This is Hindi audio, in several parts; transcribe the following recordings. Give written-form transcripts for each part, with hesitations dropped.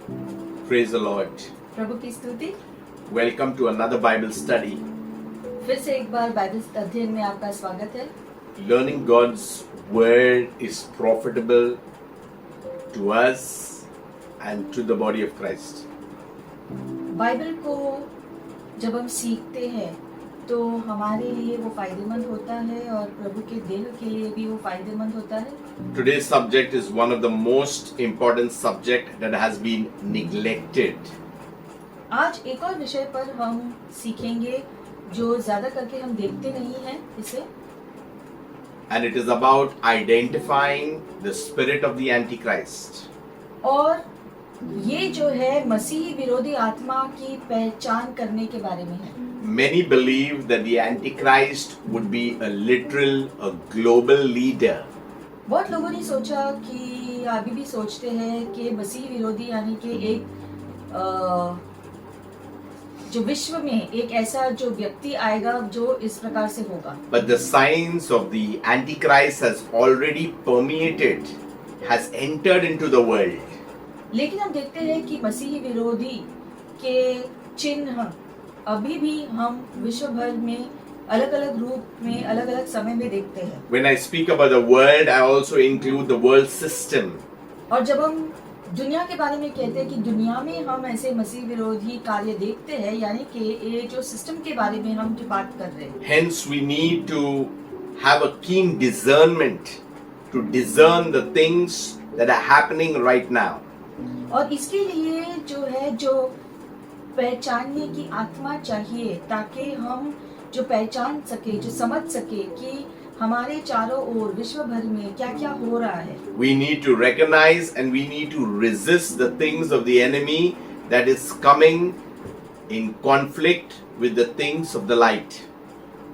Praise the Lord. प्रभु की स्तुति। Welcome to another Bible study. फिर से एक बार बाइबल अध्ययन में आपका स्वागत है। Learning God's Word is profitable to us and to the body of Christ. Bible को जब हम सीखते हैं तो हमारे लिए वो फायदेमंद होता है और प्रभु के देह के लिए भी वो फायदेमंद होता है। Today's subject is one of the most important subject that has been neglected. आज एक और विषय पर हम सीखेंगे जो ज्यादा करके हम देखते नहीं हैं इसे, And it is about identifying the spirit of the Antichrist. और ये जो है मसीह विरोधी आत्मा की पहचान करने के बारे में है। Many believe that the Antichrist would be a literal, a global leader. बहुत लोगों ने सोचा कि अभी भी सोचते हैं कि मसीह विरोधी यानी कि एक जो विश्व में एक ऐसा जो व्यक्ति आएगा जो इस प्रकार से होगा। But the signs of the Antichrist has already permeated, has entered into the world. लेकिन हम देखते हैं कि मसीह विरोधी के चिन्ह अभी भी हम विश्व भर में अलग अलग रूप में अलग अलग समय में देखते हैं। When I speak about the world, I also include the world system. और जब हम दुनिया के बारे में कहते हैं कि दुनिया में हम ऐसे मसीह विरोधी कार्य देखते हैं, यानी कि ये जो सिस्टम के बारे में हम जो बात कर रहे हैं। Hence, we need to have a keen discernment to discern the things that are happening right now. और इसके लिए जो है जो पहचानने की आत्मा चाहिए ताकि हम जो पहचान सके, जो समझ सके कि हमारे चारों ओर विश्व भर में क्या क्या हो रहा है। We need to recognize and we need to resist the things of the enemy that is coming in conflict with the things of the light.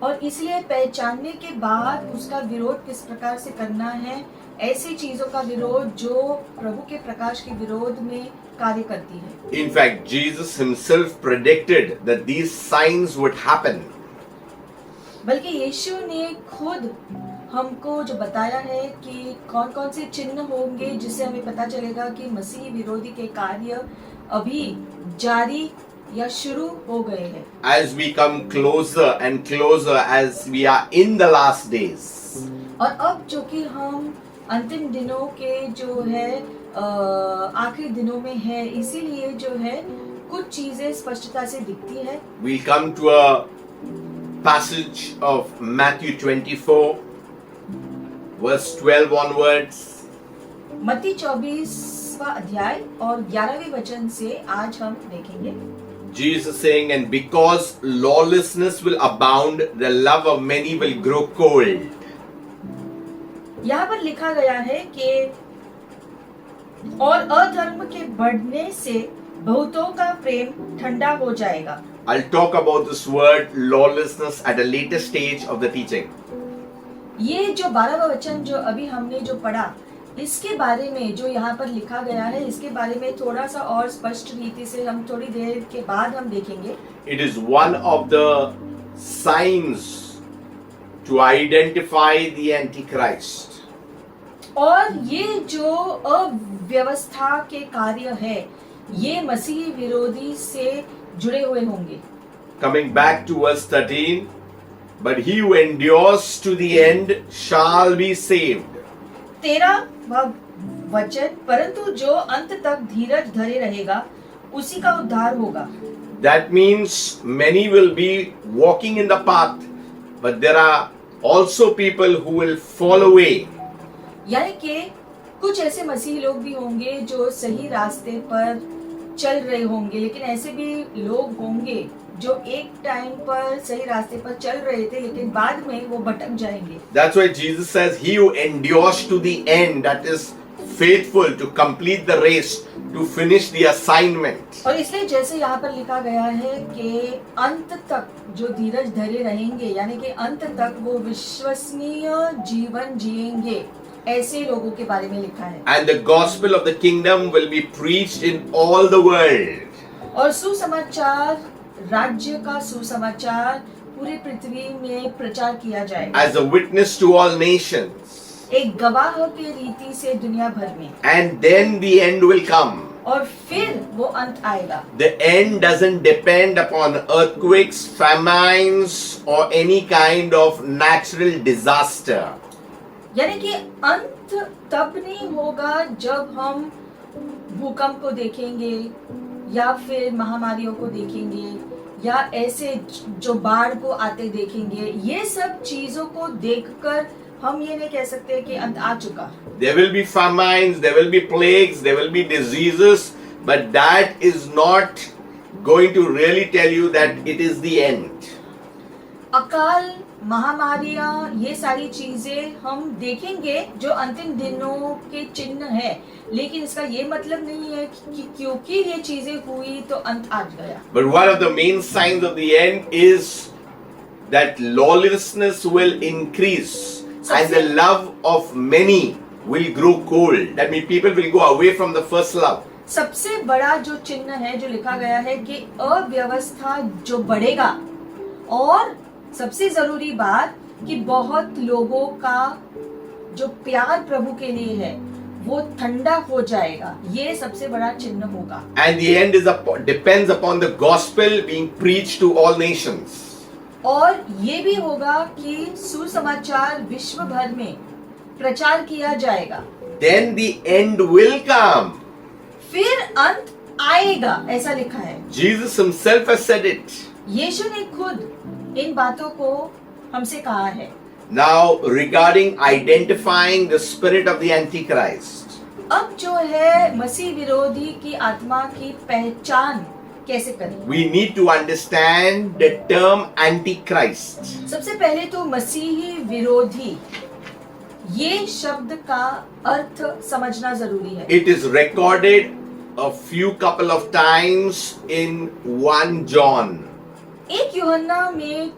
और इसलिए पहचानने के बाद उसका विरोध किस प्रकार से करना है, ऐसी चीजों का विरोध जो प्रभु के प्रकाश के विरोध में कार्य करती है। In fact, Jesus himself predicted that these signs would happen. बल्कि यीशु ने खुद हमको जो बताया है कि कौन कौन से चिन्ह होंगे जिससे हमें पता चलेगा कि मसीह विरोधी के कार्य अभी जारी या शुरू हो गए हैं। As we come closer and closer as we are in the last days. और अब जो कि हम अंतिम दिनों के जो है आखिरी दिनों में है, इसीलिए जो है कुछ चीजें स्पष्टता से दिखती है। We come to a passage of Matthew 24, verse 12 onwards. मत्ती 24वां अध्याय और 11वें वचन से आज हम देखेंगे। Jesus saying, and because lawlessness will abound, the love of many will grow cold. यहाँ पर लिखा गया है कि और अधर्म के बढ़ने से बहुतों का प्रेम ठंडा हो जाएगा। I'll talk about this word lawlessness at a later stage of the teaching. ये जो 12वां वचन जो अभी हमने जो पढ़ा, इसके बारे में जो यहाँ पर लिखा गया है, इसके बारे में थोड़ा सा और स्पष्ट रीति से हम थोड़ी देर के बाद हम देखेंगे। It is one of the signs to identify the Antichrist. और ये जो अव्यवस्था के कार्य है, ये मसीह विरोधी से जुड़े हुए होंगे। Coming back to verse 13, but he who endures to the end shall be saved. 13वां वचन, परंतु जो अंत तक धीरज धरे रहेगा उसी का उद्धार होगा। That means many will be walking in the path, but there are also people who will fall away. यानी कि कुछ ऐसे मसीही लोग भी होंगे जो सही रास्ते पर चल रहे होंगे, लेकिन ऐसे भी लोग होंगे जो एक टाइम पर सही रास्ते पर चल रहे थे लेकिन बाद में वो भटक जाएंगे। That's why Jesus says, he who endures to the end, that is faithful to complete the race, to finish the assignment. और इसलिए जैसे यहाँ पर लिखा गया है कि अंत तक जो धीरज धरे रहेंगे, यानी कि अंत तक वो विश्वसनीय जीवन जिएंगे, ऐसे लोगों के बारे में लिखा है। And the gospel of the kingdom will be preached in all the world. और सुसमाचार, राज्य का सुसमाचार पूरे पृथ्वी में प्रचार किया जाएगा। As a witness to all nations. एक गवाह के रीति से दुनिया भर में। And then the end will come. और फिर वो अंत आएगा। The end doesn't depend upon earthquakes, famines, or any kind of natural disaster. यानी कि अंत तब नहीं होगा जब हम भूकंप को देखेंगे या फिर महामारियों को देखेंगे या ऐसे जो बाढ़ को आते देखेंगे। ये सब चीजों को देखकर हम ये नहीं कह सकते कि अंत आ चुका। There will be famines, there will be plagues, there will be diseases, but that is not going to really tell you that it is the end. अकाल, महामारियां, ये सारी चीजें हम देखेंगे जो अंतिम दिनों के चिन्ह है, लेकिन इसका ये मतलब नहीं है कि क्योंकि ये चीजें हुई तो अंत आ गया। But one of the main signs of the end is that lawlessness will increase and the love of many will grow cold. That means people will go away from the first love. सबसे बड़ा जो चिन्ह है जो लिखा गया है कि अव्यवस्था जो बढ़ेगा और सबसे जरूरी बात कि बहुत लोगों का जो प्यार प्रभु के लिए है वो ठंडा हो जाएगा। ये सबसे बड़ा चिन्ह होगा। And the end is depends upon the gospel being preached to all nations. और ये भी होगा कि सुसमाचार विश्व भर में प्रचार किया जाएगा। Then the end will come. फिर अंत आएगा, ऐसा लिखा है। Jesus himself has said it. यीशु ने खुद इन बातों को हमसे कहा है। Now regarding identifying the spirit of the Antichrist. अब जो है मसीह विरोधी की आत्मा की पहचान कैसे करें? We need to understand the term Antichrist. सबसे पहले तो मसीही विरोधी ये शब्द का अर्थ समझना जरूरी है। It is recorded a few couple of times in 1 John. एक यूहन्ना में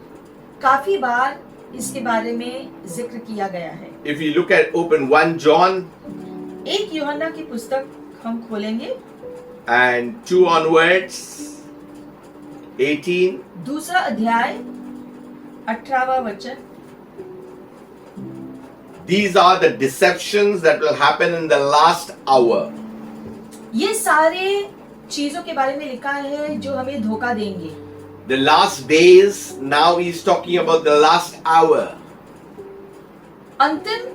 काफी बार इसके बारे में जिक्र किया गया है। If you look at open 1 John एक यूहन्ना की पुस्तक हम खोलेंगे and 2 onwards 18 दूसरा अध्याय 18वां वचन। these are the deceptions that will happen in the last hour. ये सारे चीजों के बारे में लिखा है जो हमें धोखा देंगे। The last days, now he's talking about the last hour. अंतिम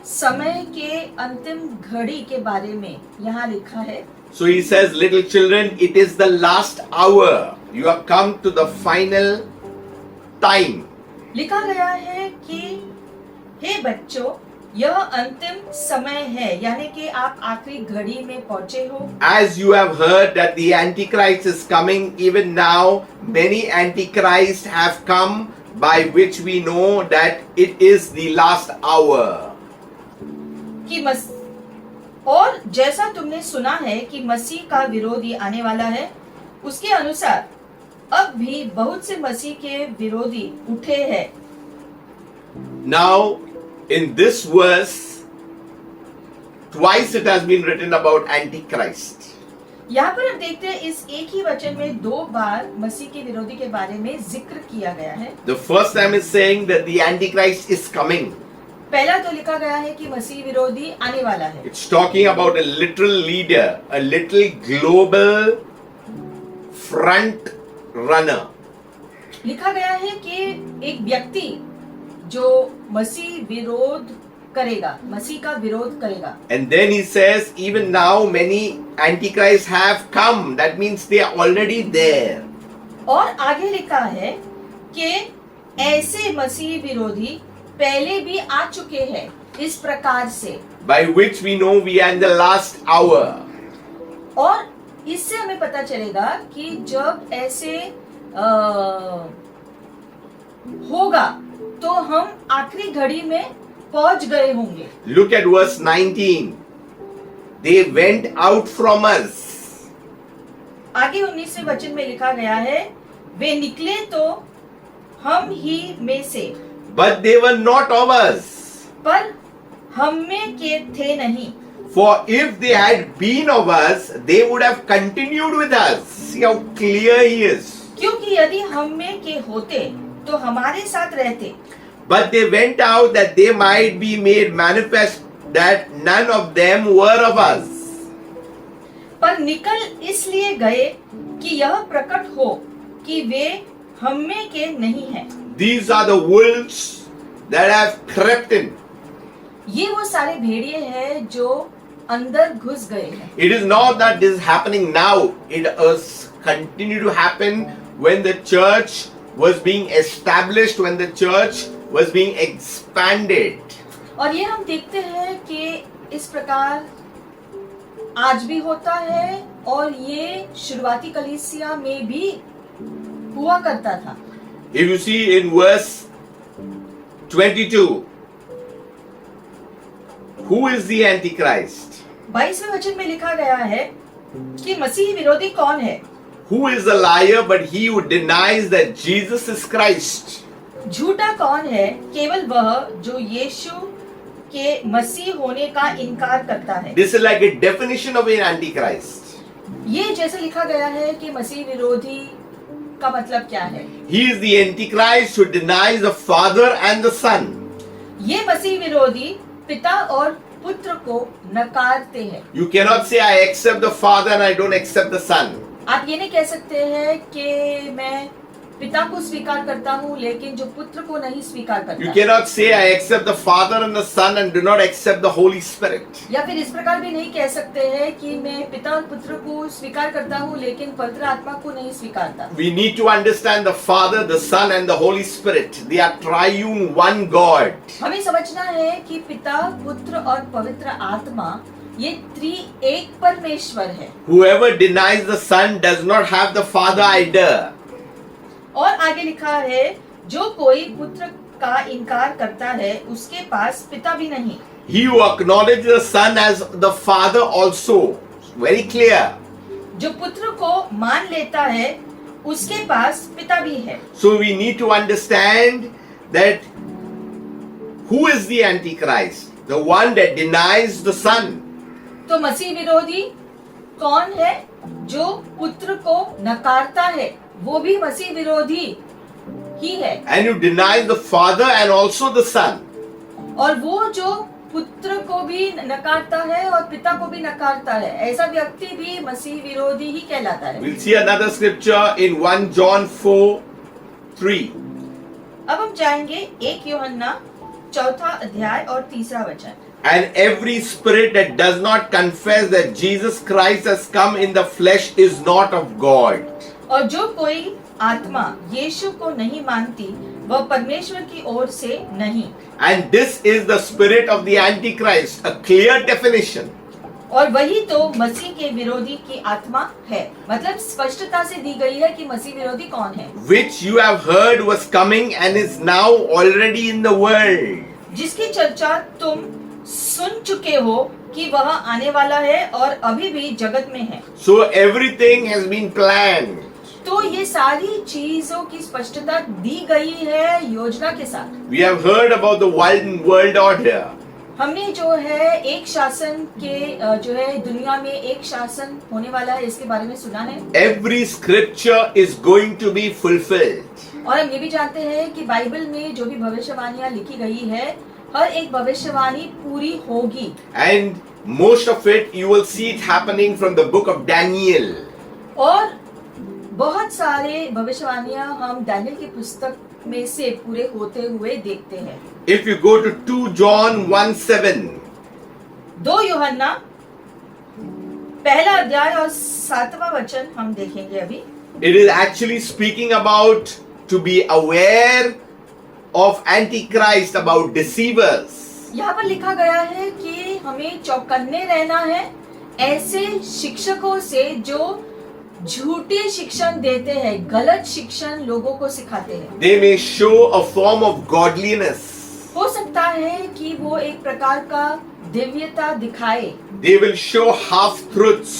समय के अंतिम घड़ी के बारे में यहाँ लिखा है। So he says, little children, it is the last hour. You have come to the final time. लिखा गया है कि हे बच्चों, यह अंतिम समय है, यानी कि आप आखिरी घड़ी में पहुंचे हो। As you have heard that the Antichrist is coming, even now many Antichrists have come, by which we know that it is the last hour. कि और जैसा तुमने सुना है कि मसीह का विरोधी आने वाला है, उसके अनुसार अब भी बहुत से मसीह के विरोधी उठे हैं। Now, in this verse, twice it has been written about Antichrist. यहाँ पर हम देखते हैं इस एक ही वचन में 2 बार मसीह के विरोधी के बारे में जिक्र किया गया है। The first time is saying that the Antichrist is coming. पहला तो लिखा गया है कि मसीह विरोधी आने वाला है। It's talking about a literal leader, a little global front runner. लिखा गया है कि एक व्यक्ति जो मसीह विरोध करेगा, मसीह का विरोध करेगा। And then he says, even now many antichrists have come. That means they are already there. और आगे लिखा है कि ऐसे मसीह विरोधी पहले भी आ चुके हैं इस प्रकार से। By which we know we are in the last hour. और इससे हमें पता चलेगा कि जब ऐसे होगा तो हम आखिरी घड़ी में पहुंच गए होंगे। Look at verse 19. They went out from us. आगे 19वें वचन में लिखा गया है, वे निकले तो हम ही में से, But they were not of us. पर हम में के थे नहीं। For if they had been of us, they would have continued with us. See how clear he is. क्योंकि यदि हम में के होते तो हमारे साथ रहते। But they went out that they might be made manifest that none of them were of us. पर निकल इसलिए गए कि यह प्रकट हो कि वे हमें के नहीं हैं। These are the wolves that have crept in. ये वो सारे भेड़िए हैं जो अंदर घुस गए हैं। It is not that this is happening now. It has continued to happen when the church was being established, when the church was being expanded. और ये हम देखते हैं कि इस प्रकार आज भी होता है और ये शुरुआती कलीसिया में भी हुआ करता था। If you see in verse 22, who is the Antichrist? 22वें वचन में लिखा गया है कि मसीह विरोधी कौन है? Who is a liar but he who denies that Jesus is Christ? झूठा कौन है? केवल वह जो यीशु के मसीह होने का इनकार करता है। This is like a definition of an Antichrist. ये जैसे लिखा गया है कि मसीह विरोधी का मतलब क्या है? He is the Antichrist who denies the Father and the Son. ये मसीह विरोधी पिता और पुत्र को नकारते हैं। You cannot say I accept the Father and I don't accept the Son. आप ये नहीं कह सकते हैं कि मैं पिता को स्वीकार करता हूँ लेकिन जो पुत्र को नहीं स्वीकार You करता। cannot say I accept the Father and the Son and do not accept the Holy Spirit. या फिर इस प्रकार भी नहीं कह सकते हैं कि मैं पिता और पुत्र को स्वीकार करता हूँ लेकिन पवित्र आत्मा को नहीं स्वीकारता। We need to understand the Father, the Son and the Holy Spirit. They are triune one God. हमें समझना है कि पिता, पुत्र और पवित्र आत्मा ये त्रिएक परमेश्वर है। Whoever denies the Son does not have the Father either. और आगे लिखा है जो कोई पुत्र का इनकार करता है उसके पास पिता भी नहीं। He who acknowledges the Son as the Father also. Very clear. जो पुत्र को मान लेता है उसके पास पिता भी है। So we need to understand that who is the Antichrist? The one that denies the Son. तो मसीह विरोधी कौन है? जो पुत्र को नकारता है वो भी मसीह विरोधी ही है। And who denies the Father and also the Son. और वो जो पुत्र को भी नकारता है और पिता को भी नकारता है ऐसा व्यक्ति भी मसीह विरोधी ही कहलाता है। We'll see another scripture in 1 John 4:3. अब हम जाएंगे 1 यूहन्ना 4 अध्याय और 3 वचन। And every spirit that does not confess that Jesus Christ has come in the flesh is not of God. और जो कोई आत्मा यीशु को नहीं मानती वह परमेश्वर की ओर से नहीं। And this is the spirit of the Antichrist, a clear definition. और वही तो मसीह के विरोधी की आत्मा है। मतलब स्पष्टता से दी गई है कि मसीह विरोधी कौन है। Which you have heard was coming and is now already in the world. जिसकी चर्चा तुम सुन चुके हो कि वह आने वाला है और अभी भी जगत में है। So everything has been planned. तो ये सारी चीजों की स्पष्टता दी गई है योजना के साथ। We have heard about the world order. हमने जो है एक शासन के जो है दुनिया में एक शासन होने वाला है इसके बारे में सुना है। Every scripture is going to be fulfilled. और हम ये भी जानते हैं कि बाइबल में जो भी भविष्यवाणियां लिखी गई है हर एक भविष्यवाणी पूरी होगी। And most of it you will see it happening from the book of Daniel. और बहुत सारे भविष्यवाणियां हम दानियल की पुस्तक में से पूरे होते हुए देखते हैं। If you go to 2 John 1:7. 2 यूहन्ना 1 अध्याय और 7वां वचन हम देखेंगे अभी। It is actually speaking about to be aware of Antichrist, about deceivers. यहाँ पर लिखा गया है कि हमें चौकन्ने रहना है ऐसे शिक्षकों से जो झूठे शिक्षण देते हैं, गलत शिक्षण लोगों को सिखाते हैं। They may show a form of godliness. हो सकता है कि वो एक प्रकार का दिव्यता दिखाए They will show half truths.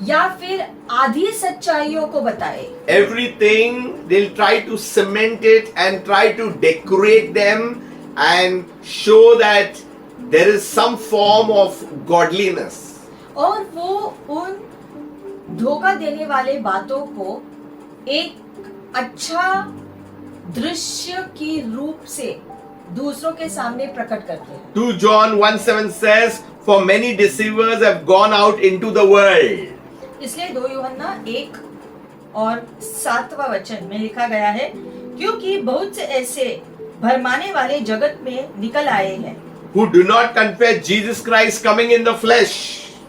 या फिर आधी सच्चाइयों को बताए। Everything they'll try to cement it and try to decorate them and show that there is some form of godliness. और वो उन धोखा देने वाले बातों को एक अच्छा दृश्य की रूप से दूसरों के सामने प्रकट करते हैं। 2 John 1:7 says, "For many deceivers have gone out into the world." इसलिए 2 यूहन्ना 1 और 7वां वचन में लिखा गया है, क्योंकि बहुत से ऐसे भरमाने वाले जगत में निकल आए हैं who do not confess Jesus Christ coming in the flesh.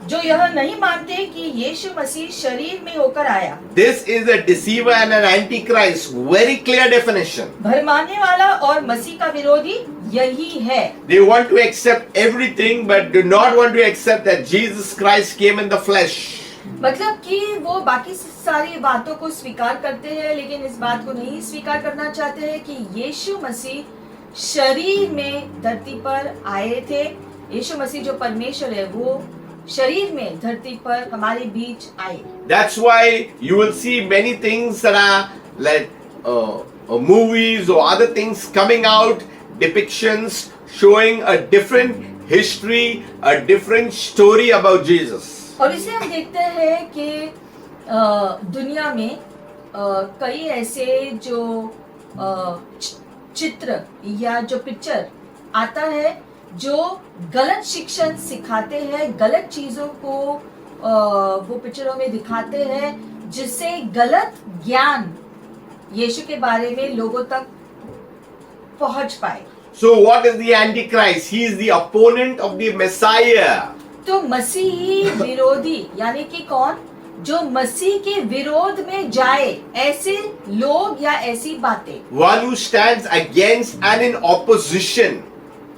जो यह नहीं मानते कि यीशु मसीह शरीर में होकर आया। This is a deceiver and an antichrist. Very clear definition. भरमाने वाला और मसीह का विरोधी यही है। They want to accept everything but do not want to accept that Jesus Christ came in the flesh. मतलब कि वो बाकी सारी बातों को स्वीकार करते हैं, लेकिन इस बात को नहीं स्वीकार करना चाहते हैं कि यीशु मसीह शरीर में धरती पर आए थे। यीशु मसीह जो परमेश्वर है वो शरीर में धरती पर हमारे बीच आए। That's why you will see many things that are like movies or other things coming out, depictions showing a different history, a different story about Jesus. और इसे हम देखते हैं कि दुनिया में कई ऐसे जो चित्र या जो पिक्चर आता है जो गलत शिक्षण सिखाते हैं, गलत चीजों को वो पिक्चरों में दिखाते हैं, जिससे गलत ज्ञान यीशु के बारे में लोगों तक पहुंच पाए। So what is the Antichrist? He is the opponent of the Messiah. तो मसीही विरोधी यानी कि कौन? जो मसीह के विरोध में जाए, ऐसे लोग या ऐसी बातें। One who stands against and in opposition.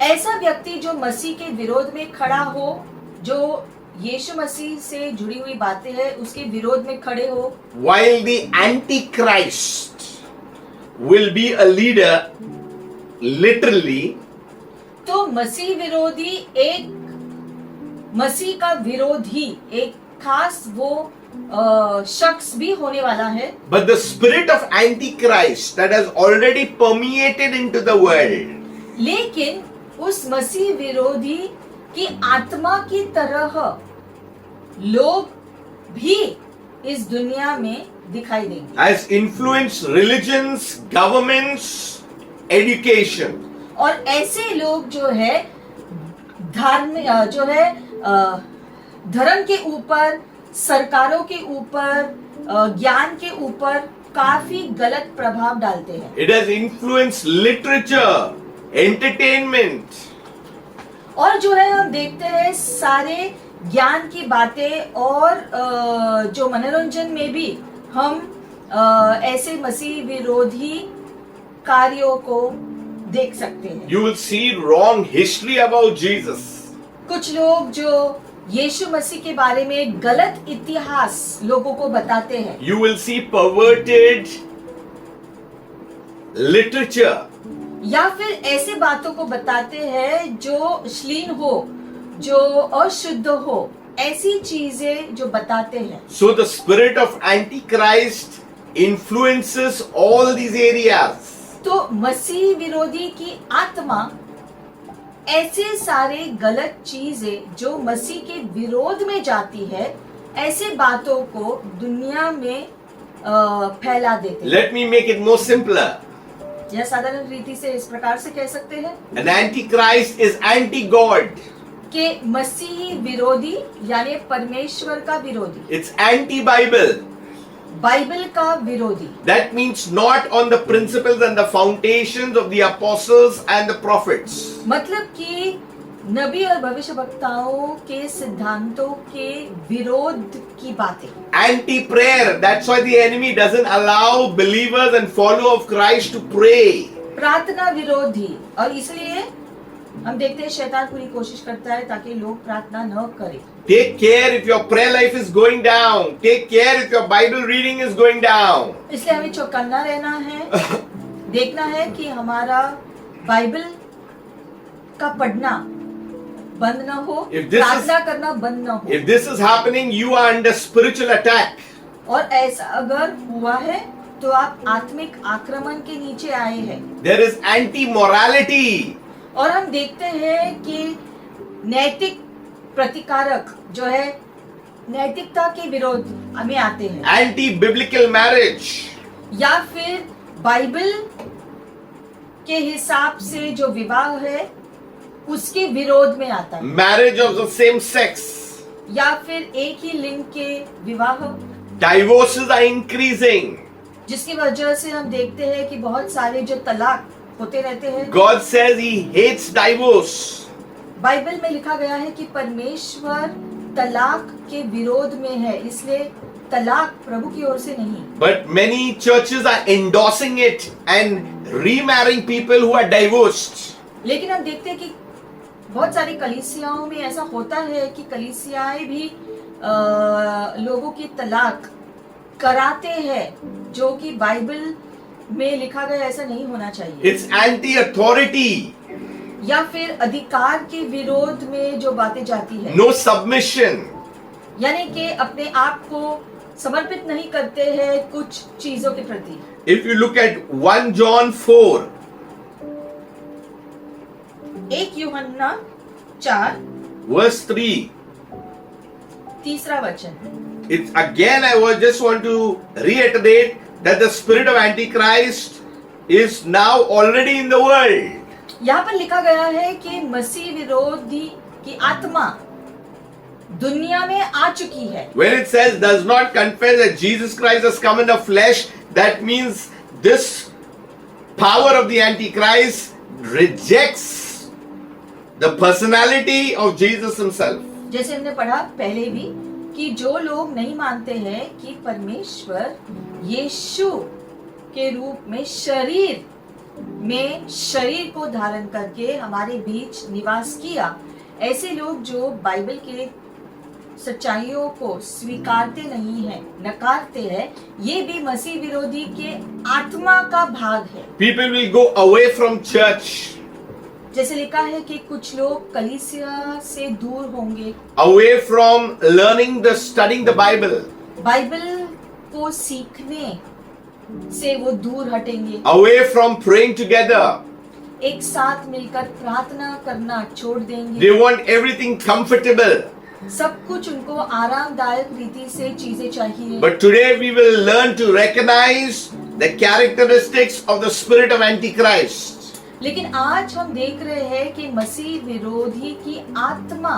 ऐसा व्यक्ति जो मसीह के विरोध में खड़ा हो, जो यीशु मसीह से जुड़ी हुई बातें हैं उसके विरोध में खड़े हो। While the Antichrist will be a leader, literally, तो मसीह विरोधी एक मसीह का विरोधी एक खास वो शख्स भी होने वाला है। but the spirit of Antichrist that has already permeated into the world. लेकिन उस मसीह विरोधी की आत्मा की तरह लोग भी इस दुनिया में दिखाई देंगे। Has influenced religions, governments, education. और ऐसे लोग जो है धर्म के ऊपर, सरकारों के ऊपर, ज्ञान के ऊपर काफी गलत प्रभाव डालते हैं। It has influenced literature, entertainment. और जो है हम देखते हैं सारे ज्ञान की बातें और जो मनोरंजन में भी हम ऐसे मसीह विरोधी कार्यों को देख सकते हैं। You will see wrong history about Jesus. कुछ लोग जो यीशु मसीह के बारे में गलत इतिहास लोगों को बताते हैं। You will see perverted literature. या फिर ऐसे बातों को बताते हैं जो अश्लील हो, जो अशुद्ध हो, ऐसी चीजें जो बताते हैं। So the spirit of Antichrist influences all these areas. तो मसीह विरोधी की आत्मा ऐसे सारे गलत चीजें जो मसीह के विरोध में जाती है, ऐसे बातों को दुनिया में फैला देते हैं। Let me make it more simpler. यह साधारण रीति से इस प्रकार से कह सकते हैं An Antichrist is anti-God. कि मसीही विरोधी यानी परमेश्वर का विरोधी, It's anti-Bible. बाइबल का विरोधी। That means not on the principles and the foundations of the apostles and the prophets. मतलब कि नबी और भविष्यवक्ताओं के सिद्धांतों के विरोध की बातें। Anti-prayer. That's why the enemy doesn't allow believers and followers of Christ to pray. प्रार्थना विरोधी, और इसलिए हम देखते हैं शैतान पूरी कोशिश करता है ताकि लोग प्रार्थना न करें। Take care if your prayer life is going down. Take care if your Bible reading is going down. इसलिए हमें चौकन्ना रहना है, देखना है कि हमारा बाइबल का पढ़ना बंद न हो, प्रार्थना करना बंद न हो। If this is happening, you are under spiritual attack. और ऐसा अगर हुआ है तो आप आत्मिक आक्रमण के नीचे आए हैं। There is anti-morality. और हम देखते हैं कि नैतिक प्रतिकारक जो है नैतिकता के विरोध में आते हैं, Anti-biblical marriage. या फिर बाइबल के हिसाब से जो विवाह है उसके विरोध में आता है। Marriage of the same sex. या फिर एक ही लिंग के विवाह, Divorces are increasing. जिसकी वजह से हम देखते हैं कि बहुत सारे जो तलाक होते रहते हैं। God says He hates divorce. Bible में लिखा गया है कि परमेश्वर तलाक के विरोध में है, इसलिए तलाक प्रभु की ओर से नहीं। But many churches are endorsing it and remarrying people who are divorced. लेकिन हम देखते हैं कि बहुत सारी कलीसियाओं में ऐसा होता है कि कलीसियाएं भी लोगों की तलाक कराते हैं, जो कि बाइबल में लिखा गया ऐसा नहीं होना चाहिए। It's anti-authority. या फिर अधिकार के विरोध में जो बातें जाती है, No submission. यानी कि अपने आप को समर्पित नहीं करते हैं कुछ चीजों के प्रति। If you look at 1 John 4, 1 यूहन्ना 4 verse 3, तीसरा वचन, it's again I was just want to reiterate that the spirit of Antichrist is now already in the world. यहाँ पर लिखा गया है कि मसीह विरोधी की आत्मा दुनिया में आ चुकी है। When it says does not confess that Jesus Christ has come in the flesh, that means this power of the Antichrist rejects the personality of Jesus himself. जैसे हमने पढ़ा पहले भी कि जो लोग नहीं मानते हैं कि परमेश्वर यीशु के रूप में शरीर को धारण करके हमारे बीच निवास किया, ऐसे लोग जो बाइबल के सच्चाइयों को स्वीकारते नहीं हैं, नकारते हैं, ये भी मसीह विरोधी के आत्मा का भाग है। People will go away from church, जैसे लिखा है कि कुछ लोग कलीसिया से दूर होंगे, away from learning studying the Bible, Bible को सीखने से वो दूर हटेंगे, away from praying together. एक साथ मिलकर प्रार्थना करना छोड़ देंगे। They want everything comfortable. सब कुछ उनको आरामदायक रीति से चीजें चाहिए। But today we will learn to recognize the characteristics of the spirit of Antichrist. लेकिन आज हम देख रहे हैं कि मसीह विरोधी की आत्मा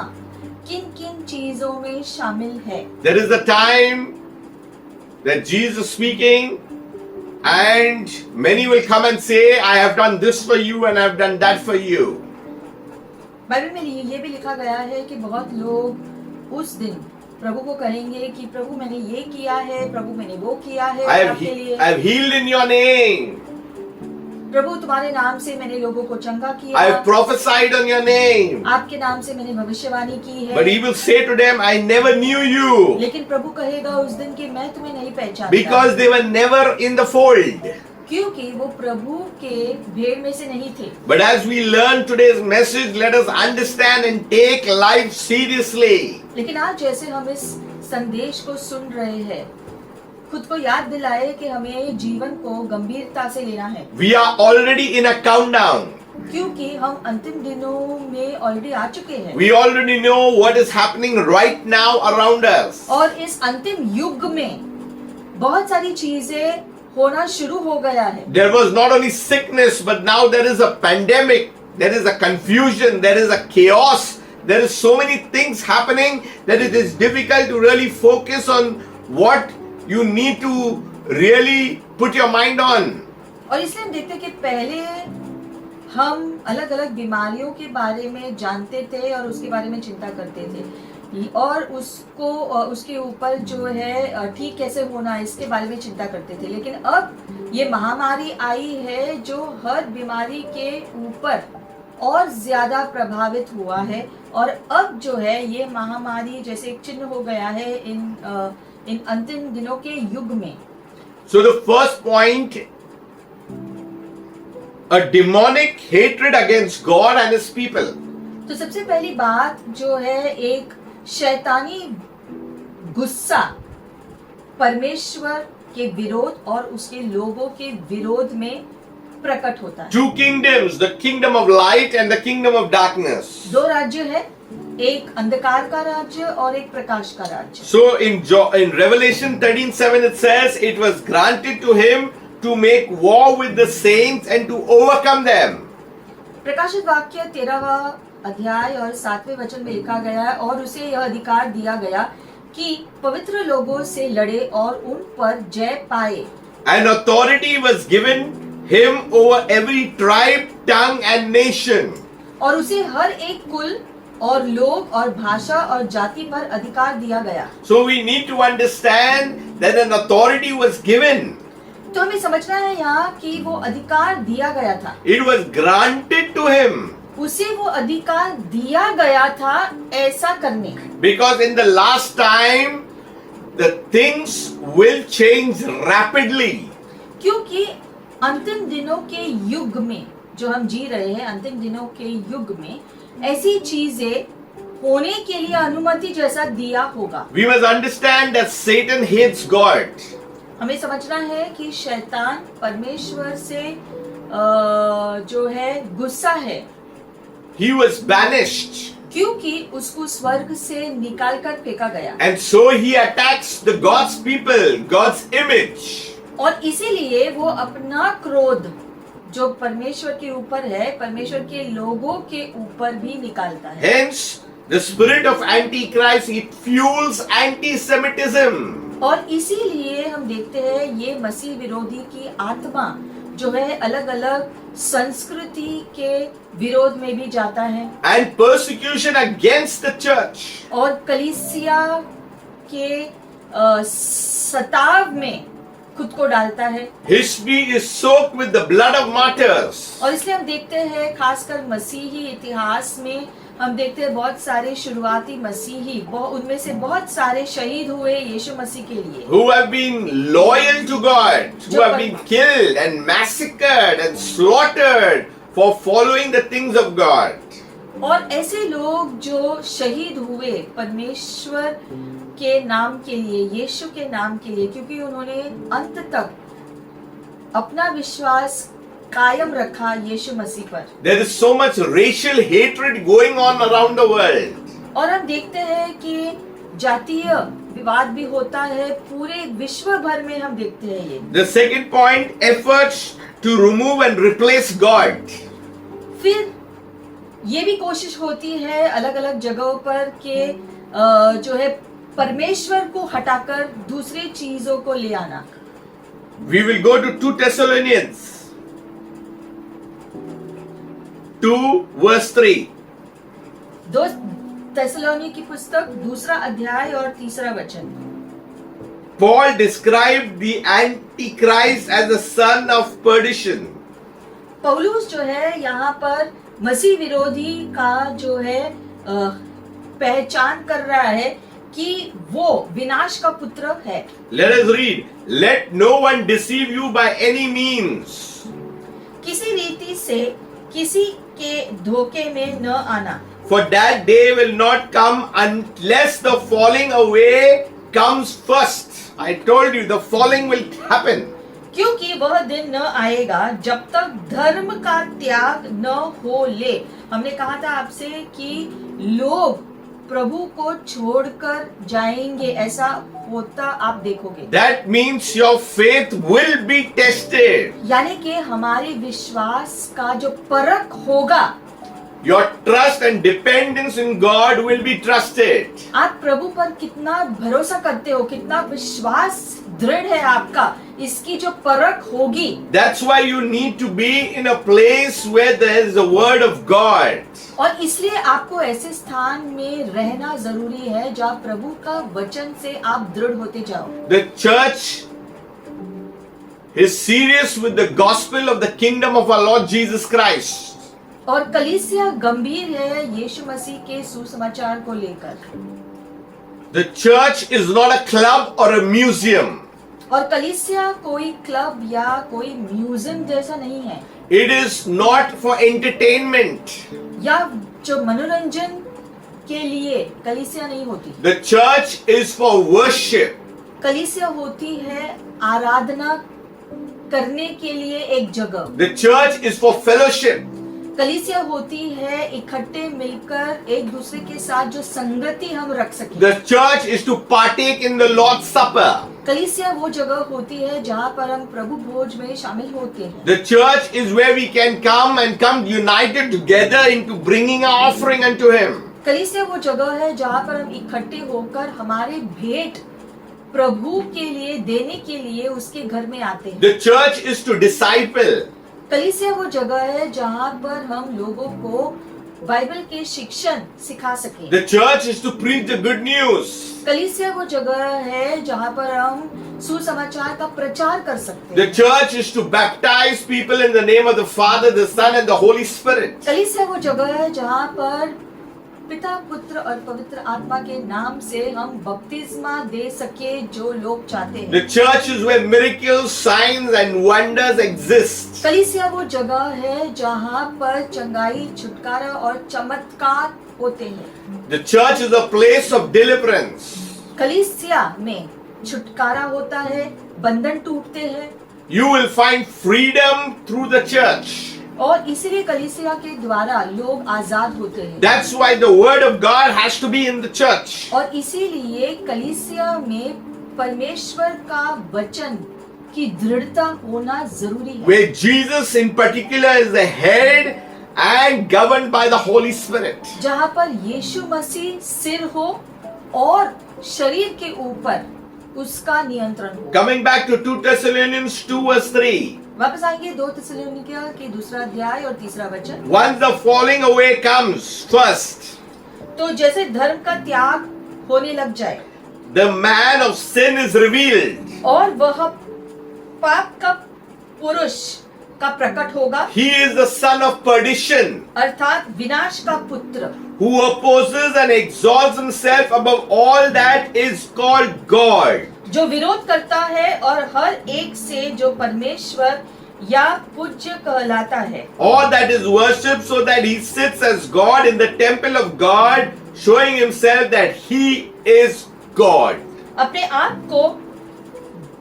किन किन चीजों में शामिल है। There is a time that Jesus speaking and many will come and say, I have done this for you and I have done that for you. Bible में ये भी लिखा गया है कि बहुत लोग उस दिन प्रभु को कहेंगे कि प्रभु मैंने ये किया है, प्रभु मैंने वो किया है आपके लिए। I have healed in your name. प्रभु तुम्हारे नाम से मैंने लोगों को चंगा किया। I have prophesied on your name. आपके नाम से मैंने भविष्यवाणी की है। But he will say to them, I never knew you. लेकिन प्रभु कहेगा उस दिन कि मैं तुम्हें नहीं पहचानता। Because they were never in the fold. क्योंकि वो प्रभु के भीड़ में से नहीं थे। But as we learn today's message, let us understand and take life seriously. लेकिन आज जैसे हम इस संदेश को सुन रहे हैं, खुद को याद दिलाए कि हमें जीवन को गंभीरता से लेना है। We are already in a countdown. क्योंकि हम अंतिम दिनों में ऑलरेडी आ चुके हैं। We already know what is happening right now around us. और इस अंतिम युग में बहुत सारी चीजें होना शुरू हो गया है। There was not only sickness, but now there is a pandemic, there is a confusion, there is a chaos, there is so many things happening that it is difficult to really focus on what you need to really put your mind on. और इसलिए हम देखते हैं कि पहले हम अलग अलग बीमारियों के बारे में जानते थे और उसके बारे में चिंता करते थे और उसको उसके ऊपर जो है ठीक कैसे होना इसके बारे में चिंता करते थे। लेकिन अब ये महामारी आई है जो हर बीमारी के ऊपर और ज्यादा प्रभावित हुआ है और अब जो है ये महामारी जैसे एक चिन्ह हो गया है इन अंतिम दिनों के युग में। So the first point, a demonic hatred against God and his people. तो सबसे पहली बात जो है एक शैतानी गुस्सा परमेश्वर के विरोध और उसके लोगों के विरोध में प्रकट होता है। Two kingdoms, the kingdom of light and the kingdom of darkness. दो राज्य है, एक अंधकार का राज्य और एक प्रकाश का राज्य। So in Revelation 13:7 it says it was granted to him to make war with the saints and to overcome them. प्रकाशित वाक्य 13वां अध्याय और 7वें वचन में लिखा गया है, और उसे यह अधिकार दिया गया कि पवित्र लोगों से लड़े और उन पर जय पाए। And authority was given him over every tribe, tongue, and nation. और उसे हर एक कुल और लोग और भाषा और जाति पर अधिकार दिया गया। So we need to understand that an authority was given. तो हमें समझना है यहाँ कि वो अधिकार दिया गया था, It was granted to him. उसे वो अधिकार दिया गया था ऐसा करने। Because in the last time, the things will change rapidly. क्योंकि अंतिम दिनों के युग में जो हम जी रहे हैं, अंतिम दिनों के युग में ऐसी चीजें होने के लिए अनुमति जैसा दिया होगा। We must understand that Satan hates God. हमें समझना है कि शैतान परमेश्वर से जो है गुस्सा है, He was banished. क्योंकि उसको स्वर्ग से निकाल कर फेंका गया, And so he attacks the God's people, God's image. और इसीलिए वो अपना क्रोध जो परमेश्वर के ऊपर है, परमेश्वर के लोगों के ऊपर भी निकालता है। Hence, the spirit of Antichrist, it fuels anti-Semitism. और इसीलिए हम देखते हैं ये मसीह विरोधी की आत्मा जो है अलग अलग संस्कृति के विरोध में भी जाता है, And persecution against the church. और कलीसिया के सताव में खुद को डालता है। History is soaked with the blood of martyrs. और इसलिए हम देखते हैं खासकर मसीही इतिहास में हम देखते हैं बहुत सारे शुरुआती मसीही, उनमें से बहुत सारे शहीद हुए यीशु मसीह के लिए, Who have been loyal to God, who have been killed and massacred and slaughtered for following the things of God. और ऐसे लोग जो शहीद हुए परमेश्वर के नाम के लिए, यीशु के नाम के लिए, क्योंकि उन्होंने अंत तक अपना विश्वास कायम रखा यीशु मसीह पर। There is so much racial hatred going on around the world. और हम देखते हैं कि जातीय विवाद भी होता है पूरे विश्व भर में, हम देखते हैं ये। The second point, efforts to remove and replace God. फिर ये भी कोशिश होती है अलग अलग जगहों पर कि जो है परमेश्वर को हटाकर दूसरी चीजों को ले आना। We will go to 2 Thessalonians 2 verse 3. दो थिस्सलुनीकी की पुस्तक 2 अध्याय और 3 वचन। Paul described the Antichrist as the son of perdition. पौलुस जो है यहाँ पर मसीह विरोधी का जो है पहचान कर रहा है कि वो विनाश का पुत्र है। Let us read. Let no one deceive you by any means. किसी रीति से किसी के धोखे में न आना। For that day will not come unless the falling away comes first. I told you the falling will happen. क्योंकि वह दिन न आएगा जब तक धर्म का त्याग न हो ले। हमने कहा था आपसे कि लोग प्रभु को छोड़कर जाएंगे, ऐसा होता आप देखोगे। That means your faith will be tested. यानी कि हमारे विश्वास का जो परख होगा, Your trust and dependence in God will be trusted. आप प्रभु पर कितना भरोसा करते हो, कितना विश्वास दृढ़ है आपका, इसकी जो परख होगी। That's why you need to be in a place where there is the word of God. और इसलिए आपको ऐसे स्थान में रहना जरूरी है जहाँ प्रभु का वचन से आप दृढ़ होते जाओ। The church is serious with the gospel of the kingdom of our Lord Jesus Christ. और कलीसिया गंभीर है यीशु मसीह के सुसमाचार को लेकर। The church is not a club or a museum. और कलीसिया कोई क्लब या कोई म्यूजियम जैसा नहीं है। It is not for entertainment. या जो मनोरंजन के लिए कलीसिया नहीं होती। The church is for worship. कलीसिया होती है आराधना करने के लिए एक जगह। The church is for fellowship. कलीसिया होती है इकट्ठे मिलकर एक दूसरे के साथ जो संगति हम रख सकें। The church is to partake in the Lord's Supper. कलीसिया वो जगह होती है जहाँ पर हम प्रभु भोज में शामिल होते हैं। The church is where we can come united together into bringing our offering unto Him. कलीसिया वो जगह है जहाँ पर हम इकट्ठे होकर हमारे भेंट प्रभु के लिए देने के लिए उसके घर में आते हैं। The church is to disciple. कलीसिया वो जगह है जहाँ पर हम लोगों को बाइबल के शिक्षण सिखा सके। The church is to preach the good news. कलीसिया वो जगह है जहाँ पर हम सुसमाचार का प्रचार कर सकते हैं। The church is to baptize people in the name of the Father, the Son and the Holy Spirit. कलीसिया वो जगह है जहाँ पर पिता पुत्र और पवित्र आत्मा के नाम से हम बपतिस्मा दे सके जो लोग चाहते हैं। The church is where miracles, signs and wonders exist. कलीसिया वो जगह है जहाँ पर चंगाई, छुटकारा और चमत्कार होते हैं। The church is a place of deliverance. कलीसिया में छुटकारा होता है, बंधन टूटते हैं You will find freedom through the church. और इसीलिए कलीसिया के द्वारा लोग आजाद होते हैं। That's why the word of God has to be in the church. और इसीलिए कलीसिया में परमेश्वर का वचन की दृढ़ता होना जरूरी है। Where Jesus in particular is the head and governed by the Holy Spirit. जहाँ पर यीशु मसीह सिर हो और शरीर के ऊपर उसका नियंत्रण हो। Coming back to 2 Thessalonians 2 verse 3. वापस आएंगे 2 थिस्सलुनीकियों के दूसरा अध्याय और तीसरा वचन। Once the falling away comes first, तो जैसे धर्म का त्याग होने लग जाए the man of sin is revealed. और वह पाप का पुरुष का प्रकट होगा, He is the son of perdition, अर्थात विनाश का पुत्र, who opposes and exalts himself above all that is called God. जो विरोध करता है और हर एक से जो परमेश्वर या पूज्य कहलाता है, All that is worshipped, so that he sits as God in the temple of God, showing himself that he is God. अपने आप को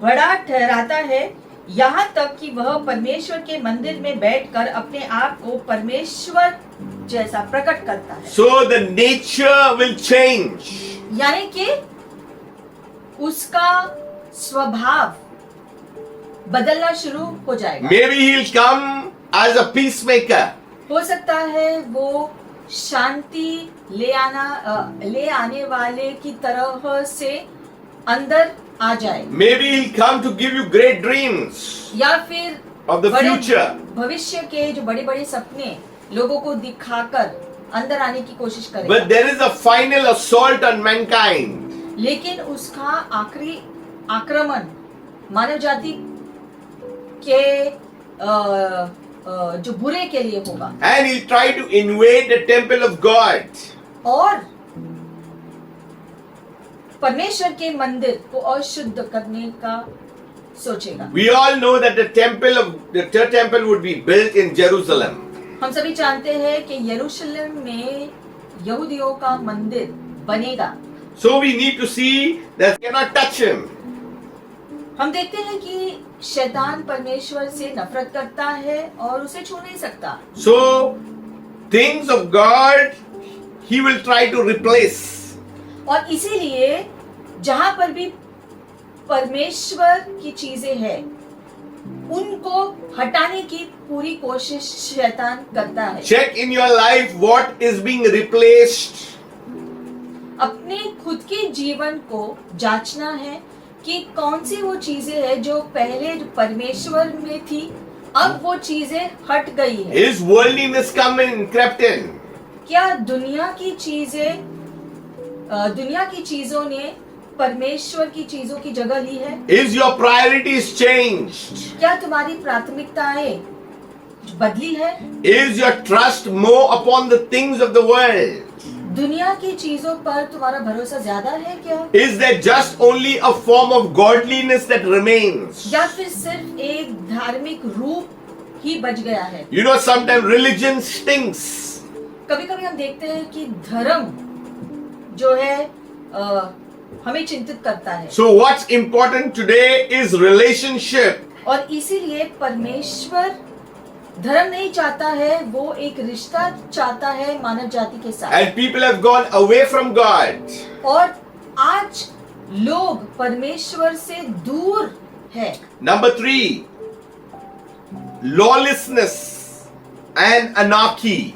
बड़ा ठहराता है, यहाँ तक कि वह परमेश्वर के मंदिर में बैठकर अपने आप को परमेश्वर जैसा प्रकट करता है। So the nature will change. यानी कि उसका स्वभाव बदलना शुरू हो जाएगा। Maybe he'll come as a peacemaker. हो सकता है वो शांति ले आने वाले की तरह से अंदर आ जाए। Maybe he'll come to give you great dreams या फिर of the बड़े future. भविष्य के जो बड़े बड़े सपने लोगों को दिखाकर अंदर आने की कोशिश करेगा। But there is a final assault on mankind. लेकिन उसका आखिरी आक्रमण मानव जाति के जो बुरे के लिए होगा। And he'll try to invade the temple of God. और परमेश्वर के मंदिर को अशुद्ध करने का सोचेगा। We all know that the third temple would be built in Jerusalem. हम सभी जानते हैं कि यरूशलेम में यहूदियों का मंदिर बनेगा। So we need to see that we cannot touch him. हम देखते हैं कि शैतान परमेश्वर से नफरत करता है और उसे छू नहीं सकता। So things of God he will try to replace. और इसीलिए जहां पर भी परमेश्वर की चीजें हैं उनको हटाने की पूरी कोशिश शैतान करता है। Check in your life what is being replaced. अपने खुद के जीवन को जांचना है कि कौन सी वो चीजें हैं जो पहले परमेश्वर में थी, अब वो चीजें हट गई है। Is worldliness come in, crept in? क्या दुनिया की चीजों ने परमेश्वर की चीजों की जगह ली है? Is your priorities changed? क्या तुम्हारी प्राथमिकताएं बदली है? Is your trust more upon the things of the world? दुनिया की चीजों पर तुम्हारा भरोसा ज्यादा है क्या? Is there just only a form of godliness that remains? या फिर सिर्फ एक धार्मिक रूप ही बच गया है? You know, sometimes religion stinks. कभी कभी हम देखते हैं कि धर्म जो है हमें चिंतित करता है। So what's important today is relationship. और इसीलिए परमेश्वर धर्म नहीं चाहता है, वो एक रिश्ता चाहता है मानव जाति के साथ। And people have gone away from God. और आज लोग परमेश्वर से दूर है। Number 3, lawlessness and anarchy.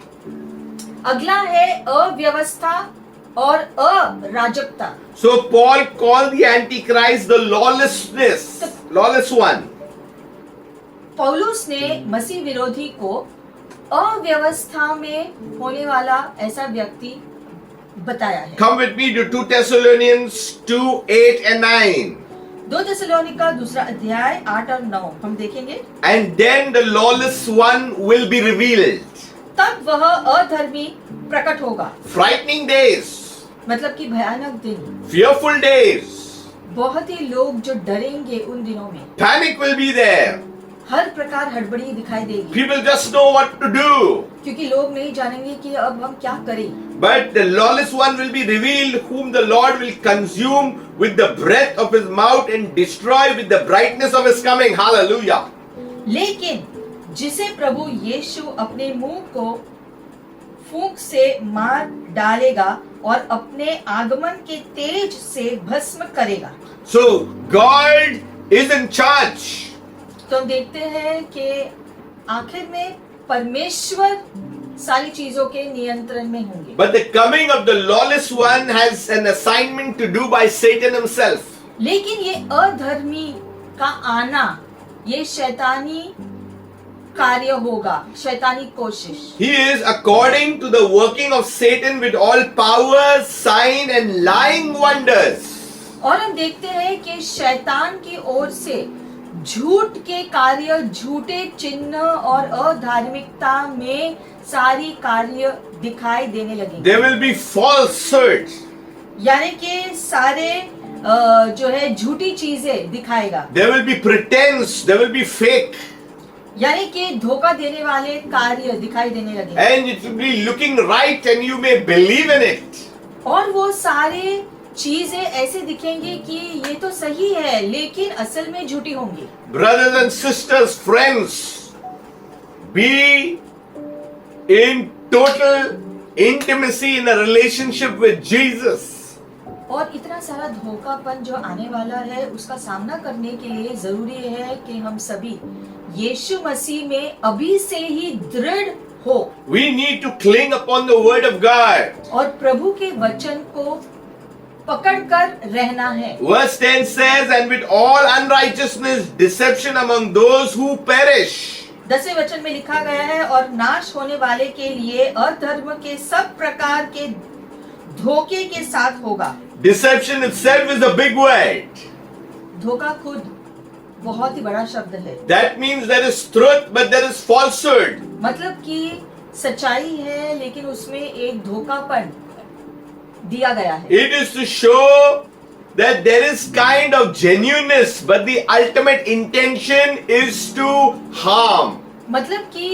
अगला है अव्यवस्था और अराजकता। So Paul called the Antichrist the lawless one. पौलुस ने मसीह विरोधी को अव्यवस्था में होने वाला ऐसा व्यक्ति बताया है। Come with me to 2 Thessalonians 2:8 and 9. 2 Thessalonica 2 अध्याय 8 और 9 हम देखेंगे। And then the lawless one will be revealed. तब वह अधर्मी प्रकट होगा। Frightening days, मतलब कि भयानक दिन, fearful days. बहुत ही लोग जो डरेंगे उन दिनों में। Panic will be there. हर प्रकार हड़बड़ी दिखाई देगी, People just know what to do. क्योंकि लोग नहीं जानेंगे कि अब हम क्या करें। But the lawless one will be revealed, whom the Lord will consume with the breath of his mouth and destroy with the brightness of his coming. Hallelujah. लेकिन जिसे प्रभु यीशु अपने मुंह को फूंक से मार डालेगा और अपने आगमन के तेज से भस्म करेगा। So God is in charge. तो हम देखते हैं कि आखिर में परमेश्वर सारी चीजों के नियंत्रण में होंगे। But the coming of the lawless one has an assignment to do by Satan himself. लेकिन ये अधर्मी का आना ये शैतानी कार्य होगा, शैतानी कोशिश। He is according to the working of Satan with all power, sign and lying wonders. और हम देखते हैं कि शैतान की ओर से झूठ के कार्य, झूठे चिन्ह और अधार्मिकता में सारी कार्य दिखाई देने लगे। There will be falsehood. यानी कि सारे जो है झूठी चीजें दिखाएगा। There will be pretense. There will be fake. यानी कि धोखा देने वाले कार्य दिखाई देने लगे। And it will be looking right and you may believe in it. और वो सारे चीजें ऐसे दिखेंगी कि ये तो सही है, लेकिन असल में झूठी होंगी। Brothers and sisters, friends, be in total intimacy in a relationship with Jesus. और इतना सारा धोखापन जो आने वाला है उसका सामना करने के लिए जरूरी है कि हम सभी यीशु मसीह में अभी से ही दृढ़ हो। We need to cling upon the word of God. और प्रभु के वचन को पकड़कर रहना है। Verse 10 says, and with all unrighteousness, deception among those who perish. 10वें वचन में लिखा गया है, और नाश होने वाले के लिए अधर्म के सब प्रकार के धोखे के साथ होगा। Deception itself is a big word. धोखा खुद बहुत ही बड़ा शब्द है। That means there is truth, but there is falsehood. मतलब कि सच्चाई है लेकिन उसमें एक धोखापन दिया गया है। It is to show that there is kind of genuineness, but the ultimate intention is to harm. मतलब कि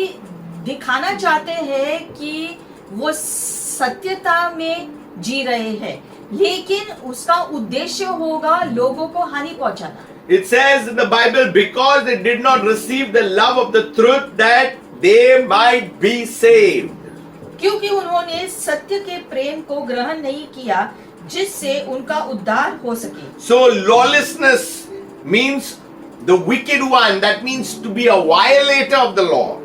दिखाना चाहते हैं कि वो सत्यता में जी रहे हैं, लेकिन उसका उद्देश्य होगा लोगों को हानि पहुंचाना। It says in the Bible, because they did not receive the love of the truth, that they might be saved. क्योंकि उन्होंने सत्य के प्रेम को ग्रहण नहीं किया जिससे उनका उद्धार हो सके। So lawlessness means the wicked one. That means to be a violator of the law.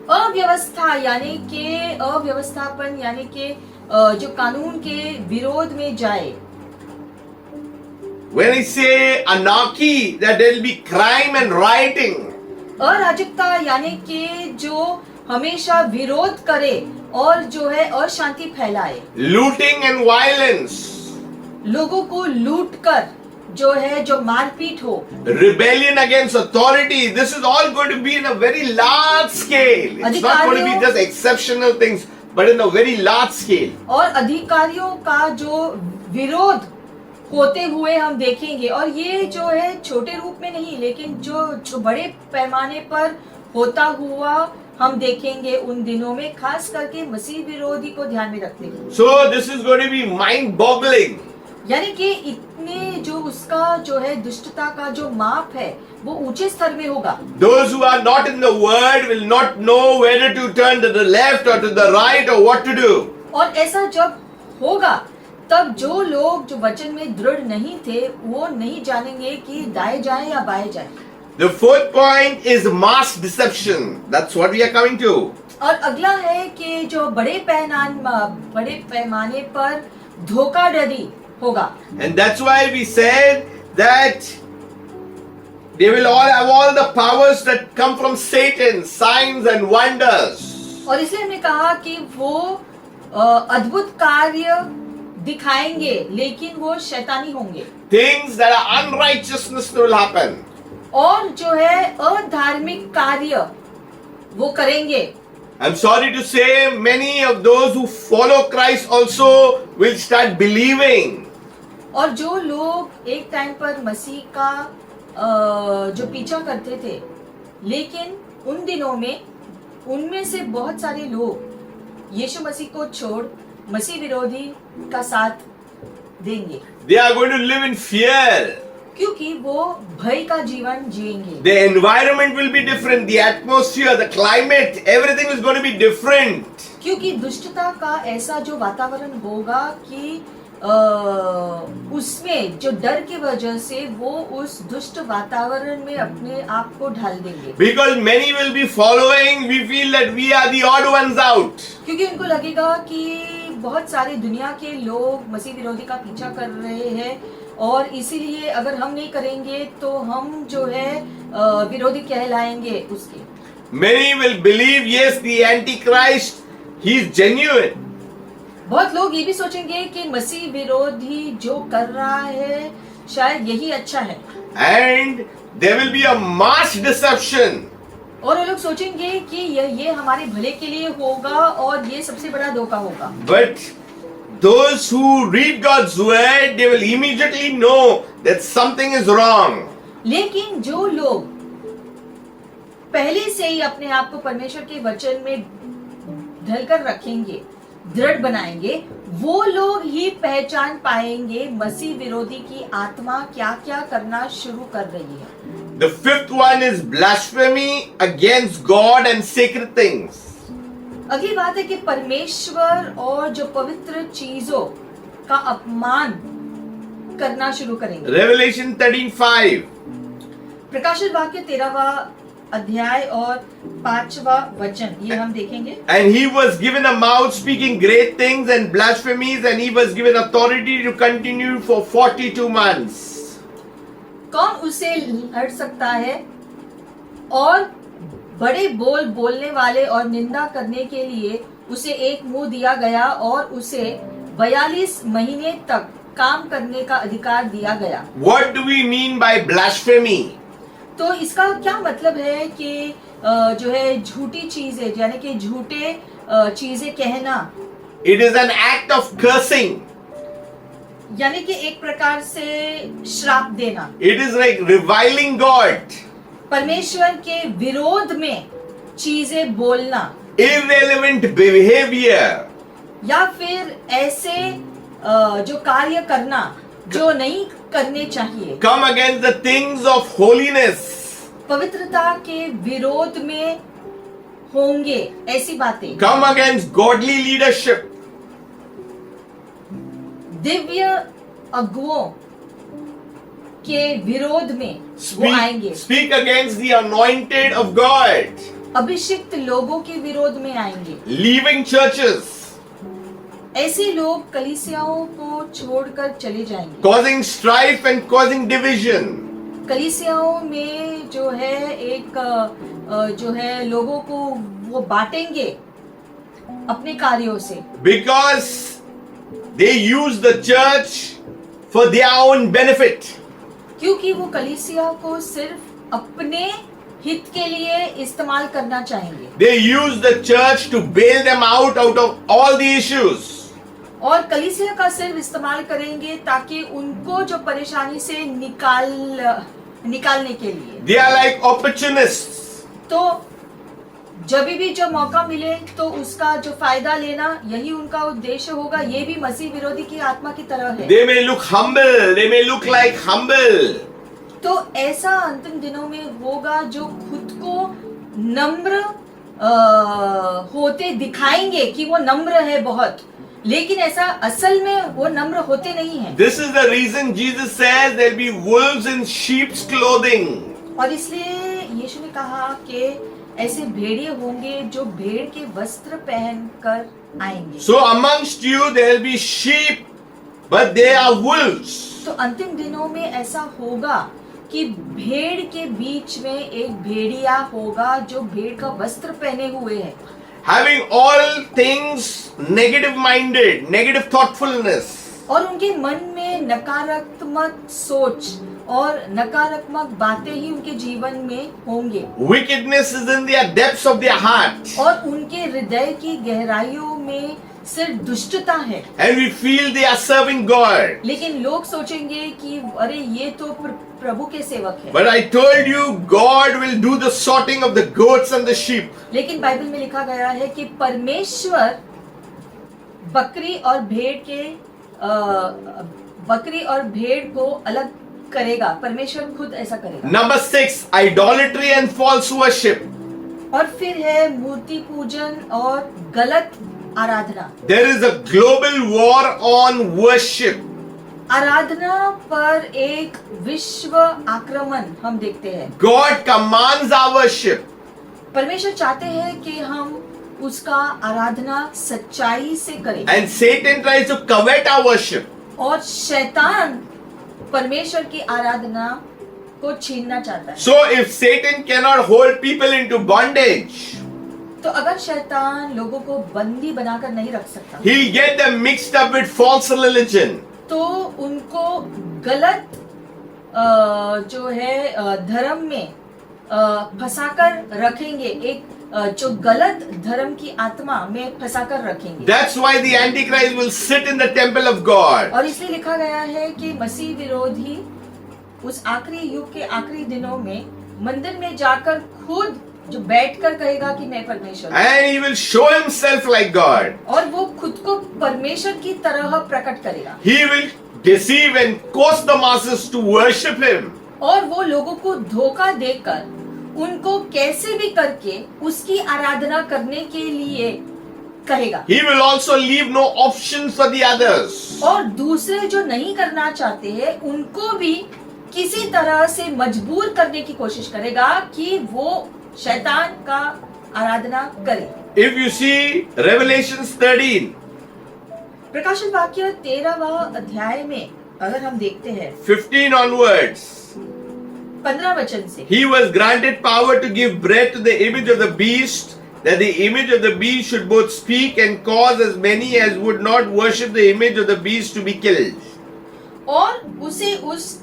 अव्यवस्था यानी कि अव्यवस्थापन यानी कि जो कानून के विरोध में जाए। When I say anarchy, that there will be crime and rioting. अराजकता यानी कि जो हमेशा विरोध करे और जो है अशांति फैलाए, Looting and violence. लोगों को लूट कर जो है जो मारपीट हो, Rebellion against authority. This is all going to be in a very large scale. It's not going to be just exceptional things, but in a very large scale. और अधिकारियों का जो विरोध होते हुए हम देखेंगे, और ये जो है छोटे रूप में नहीं लेकिन जो बड़े पैमाने पर होता हुआ हम देखेंगे उन दिनों में, खास करके मसीह विरोधी को ध्यान में रखते हुए। So this is going to be mind-boggling. यानी कि इतने जो उसका जो है दुष्टता का जो माप है वो ऊंचे स्तर में होगा। Those who are not in the word will not know whether to turn to the left or to the right or what to do. और ऐसा जब होगा तब जो लोग जो वचन में दृढ़ नहीं थे वो नहीं जानेंगे कि दाएं जाएं या बाएं जाएं। The fourth point is mass deception. That's what we are coming to. और अगला है कि जो बड़े पैमाने पर धोखाधड़ी होगा। And that's why we said that they will all have all the powers that come from Satan, signs and wonders. और इसलिए हमने कहा कि वो अद्भुत कार्य दिखाएंगे लेकिन वो शैतानी होंगे। Things that are unrighteousness will happen. और जो है अधार्मिक कार्य वो करेंगे। I'm sorry to say, many of those who follow Christ also will start believing. और जो लोग एक टाइम पर मसीह का जो पीछा करते थे लेकिन उन दिनों में उनमें से बहुत सारे लोग यीशु मसीह को छोड़ मसीह विरोधी का साथ देंगे। They are going to live in fear. क्योंकि वो भय का जीवन जिएंगे। The environment will be different. The atmosphere, the climate, everything is going to be different. क्योंकि दुष्टता का ऐसा जो वातावरण होगा कि उसमें जो डर की वजह से वो उस दुष्ट वातावरण में अपने आप को ढाल देंगे। Because many will be following, we feel that we are the odd ones out. क्योंकि उनको लगेगा कि बहुत सारे दुनिया के लोग मसीह विरोधी का पीछा कर रहे हैं और इसीलिए अगर हम नहीं करेंगे तो हम जो है विरोधी कहलाएंगे उसके। Many will believe, yes, the Antichrist, he is genuine. बहुत लोग ये भी सोचेंगे कि मसीह विरोधी जो कर रहा है शायद यही अच्छा है। And there will be a mass deception. और वो लोग सोचेंगे कि ये हमारे भले के लिए होगा और ये सबसे बड़ा धोखा होगा। But those who read God's word, they will immediately know that something is wrong. लेकिन जो लोग पहले से ही अपने आप को परमेश्वर के वचन में ढलकर रखेंगे, दृढ़ बनाएंगे, वो लोग ही पहचान पाएंगे मसीह विरोधी की आत्मा क्या क्या करना शुरू कर रही है। The fifth one is blasphemy against God and sacred things. अगली बात है कि परमेश्वर और जो पवित्र चीजों का अपमान करना शुरू करेंगे। Revelation 13:5. प्रकाशित वाक्य 13वां अध्याय और 5वां वचन ये हम देखेंगे। And he was given a mouth speaking great things and blasphemies, and he was given authority to continue for 42 months. कौन उसे लड़ सकता है? और बड़े बोल बोलने वाले और निंदा करने के लिए उसे एक मुंह दिया गया और उसे 42 महीने तक काम करने का अधिकार दिया गया। What do we mean by blasphemy? तो इसका क्या मतलब है कि जो है झूठी चीजें यानी कि झूठे चीजें कहना। It is an act of cursing. यानी कि एक प्रकार से श्राप देना। It is like reviling God. परमेश्वर के विरोध में चीजें बोलना। Irrelevant behavior. या फिर ऐसे जो कार्य करना जो नहीं करने चाहिए। Come against the things of holiness. पवित्रता के विरोध में होंगे ऐसी बातें। Come against godly leadership. Divya अगुओं के विरोध में वो आएंगे। Speak against the anointed of God. अभिषिक्त लोगों के विरोध में आएंगे। Leaving churches. ऐसे लोग कलीसियाओं को छोड़कर चले जाएंगे। Causing strife and causing division. कलीसियाओं में जो है एक जो है लोगों को वो बांटेंगे अपने कार्यों से। Because they use the church for their own benefit. क्योंकि वो कलीसिया को सिर्फ अपने हित के लिए इस्तेमाल करना चाहेंगे। They use the church to bail them out of all the issues. और कलीसिया का सिर्फ इस्तेमाल करेंगे ताकि उनको जो परेशानी से निकालने के लिए। They are like opportunists. तो जब भी जब मौका मिले तो उसका जो फायदा लेना, यही उनका उद्देश्य होगा। ये भी मसीह विरोधी की आत्मा की तरह है। They may look humble, they may look like humble, तो ऐसा अंतिम दिनों में होगा जो खुद को नम्र होते दिखाएंगे कि वो नम्र है बहुत, लेकिन ऐसा असल में वो नम्र होते नहीं है। This is the reason Jesus says there'll be wolves in sheep's clothing. और इसलिए यीशु ने कहा कि ऐसे भेड़िए होंगे जो भेड़ के वस्त्र पहनकर आएंगे। So amongst you there'll be sheep, but they are wolves. तो अंतिम दिनों में ऐसा होगा कि भेड़ के बीच में एक भेड़िया होगा जो भेड़ का वस्त्र पहने हुए है, Having all things negative minded, negative thoughtfulness. और उनके मन में नकारात्मक सोच और नकारात्मक बातें ही उनके जीवन में होंगे, Wickedness is in their depths of their heart. और उनके हृदय की गहराइयों में सिर्फ दुष्टता है। And we feel they are serving God. लेकिन लोग सोचेंगे कि अरे ये तो प्रभु के सेवक है। But I told you, God will do the sorting of the goats and the sheep. लेकिन बाइबल में लिखा गया है कि परमेश्वर बकरी और भेड़ को अलग करेगा। परमेश्वर खुद ऐसा करेगा। Number 6, idolatry and false worship. और फिर है मूर्ति पूजन और गलत आराधना। There is a global war on worship. आराधना पर एक विश्व आक्रमण हम देखते हैं। God commands our worship. परमेश्वर चाहते हैं कि हम उसका आराधना सच्चाई से करें, And Satan tries to covet our worship. और शैतान परमेश्वर की आराधना को छीनना चाहता है। So if Satan cannot hold people into bondage, तो अगर शैतान लोगों को बंदी बनाकर नहीं रख सकता, he'll get them mixed up with false religion. तो उनको गलत जो है धर्म में फंसाकर रखेंगे, एक जो गलत धर्म की आत्मा में फंसाकर रखेंगे। That's why the Antichrist will sit in the temple of God. और इसलिए लिखा गया है कि मसीह विरोधी उस आखिरी युग के आखिरी दिनों में मंदिर में जाकर खुद जो बैठकर कहेगा कि मैं परमेश्वर हूं, And he will show himself like God. और वो खुद को परमेश्वर की तरह प्रकट करेगा, He will deceive and cause the masses to worship him. और वो लोगों को धोखा देकर उनको कैसे भी करके उसकी आराधना करने के लिए कहेगा। He will also leave no options for the others. और दूसरे जो नहीं करना चाहते हैं उनको भी किसी तरह से मजबूर करने की कोशिश करेगा कि वो शैतान का आराधना करे। If you see Revelations 13, प्रकाशन वाक्य 13वां अध्याय में अगर हम देखते हैं 15 onwards, 15 वचन से, he was granted power to give breath to the image of the beast, that the image of the beast should both speak and cause as many as would not worship the image of the beast to be killed. और उसे उस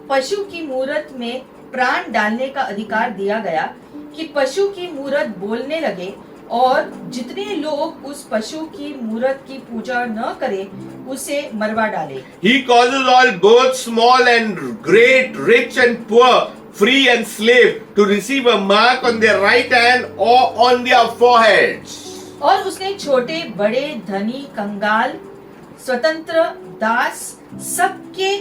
पशु की मूरत में प्राण डालने का अधिकार दिया गया कि पशु की मूरत बोलने लगे, और जितने लोग उस पशु की मूरत की पूजा न करें उसे मरवा डाले। He causes all, both small and great, rich and poor, free and slave, to receive a mark on their right hand or on their foreheads. और उसने छोटे बड़े, धनी कंगाल, स्वतंत्र दास सबके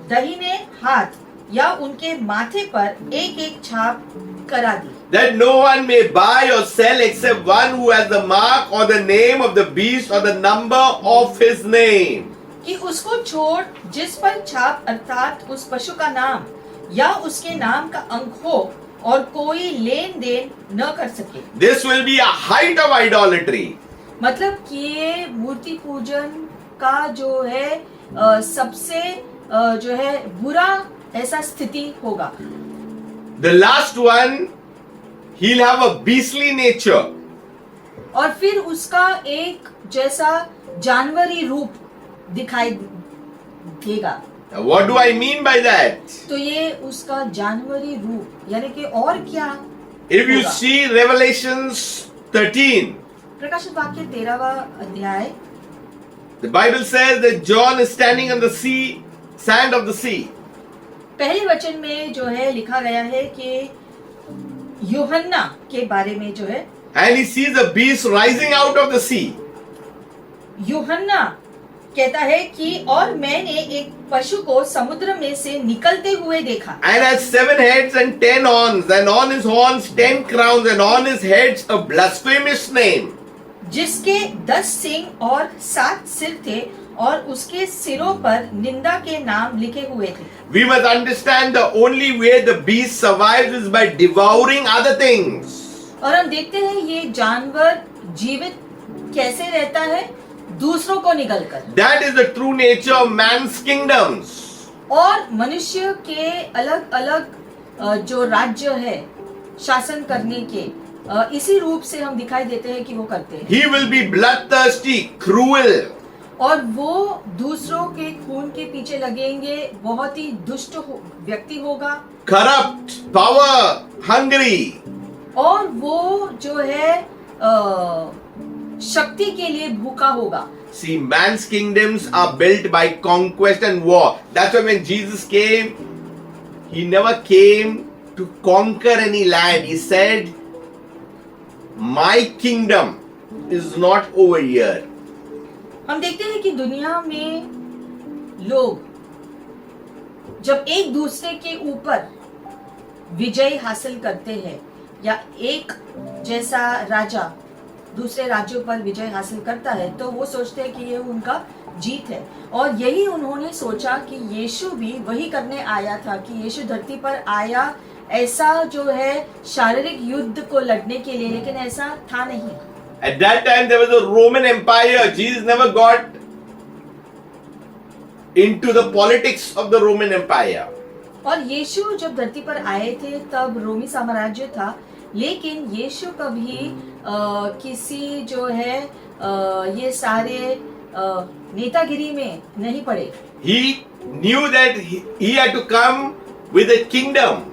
दाहिने हाथ या उनके माथे पर एक एक छाप करा दी, That no one may buy or sell except one who has the mark or the name of the beast or the number of his name. कि उसको छोड़ जिस पर छाप अर्थात उस पशु का नाम या उसके नाम का अंक हो, और कोई लेन देन न कर सके। This will be a height of idolatry. मतलब कि ये मूर्ति पूजन का जो है सबसे जो है बुरा ऐसा स्थिति होगा। The last one, he'll have a beastly nature. और फिर उसका एक जैसा जानवरी रूप दिखाई देगा। Now, what do I mean by that? तो ये उसका जानवरी रूप यानी कि और क्या If you होगा? see Revelations 13, प्रकाशित वाक्य 13वां अध्याय, the Bible says that John is standing on the sea, sand of the sea. पहले वचन में जो है लिखा गया है कि यूहन्ना के बारे में जो है and he sees a beast rising out of the sea. यूहन्ना कहता है कि और मैंने एक पशु को समुद्र में से निकलते हुए देखा, And has 7 heads and 10 horns, and on his horns 10 crowns, and on his heads a blasphemous name. जिसके 10 सींग और 7 सिर थे और उसके सिरों पर निंदा के नाम लिखे हुए थे। We must understand the only way the beast survives is by devouring other things. और हम देखते हैं ये जानवर जीवित कैसे रहता है, दूसरों को निगलकर। That is the true nature of man's kingdoms. और मनुष्य के अलग अलग जो राज्य है शासन करने के, इसी रूप से हम दिखाई देते हैं कि वो करते हैं। He will be bloodthirsty, cruel, और वो दूसरों के खून के पीछे लगेंगे, बहुत ही दुष्ट व्यक्ति होगा, corrupt, power, hungry. और वो जो है शक्ति के लिए भूखा होगा। See, man's kingdoms are built by conquest and war. That's why when Jesus came, he never came to conquer any land. He said, my kingdom is not over here. हम देखते हैं कि दुनिया में लोग जब एक दूसरे के ऊपर विजय हासिल करते हैं, या एक जैसा राजा दूसरे राज्यों पर विजय हासिल करता है, तो वो सोचते हैं कि ये उनका जीत है। और यही उन्होंने सोचा कि यीशु भी वही करने आया था, कि यीशु धरती पर आया ऐसा जो है शारीरिक युद्ध को लड़ने के लिए, लेकिन ऐसा था नहीं। At that time there was a Roman Empire. Jesus never got into the politics of the Roman Empire. और यीशु जब धरती पर आए थे तब रोमी साम्राज्य था, लेकिन यीशु कभी किसी जो है ये सारे नेतागिरी में नहीं पड़े। He knew that he had to come with a kingdom.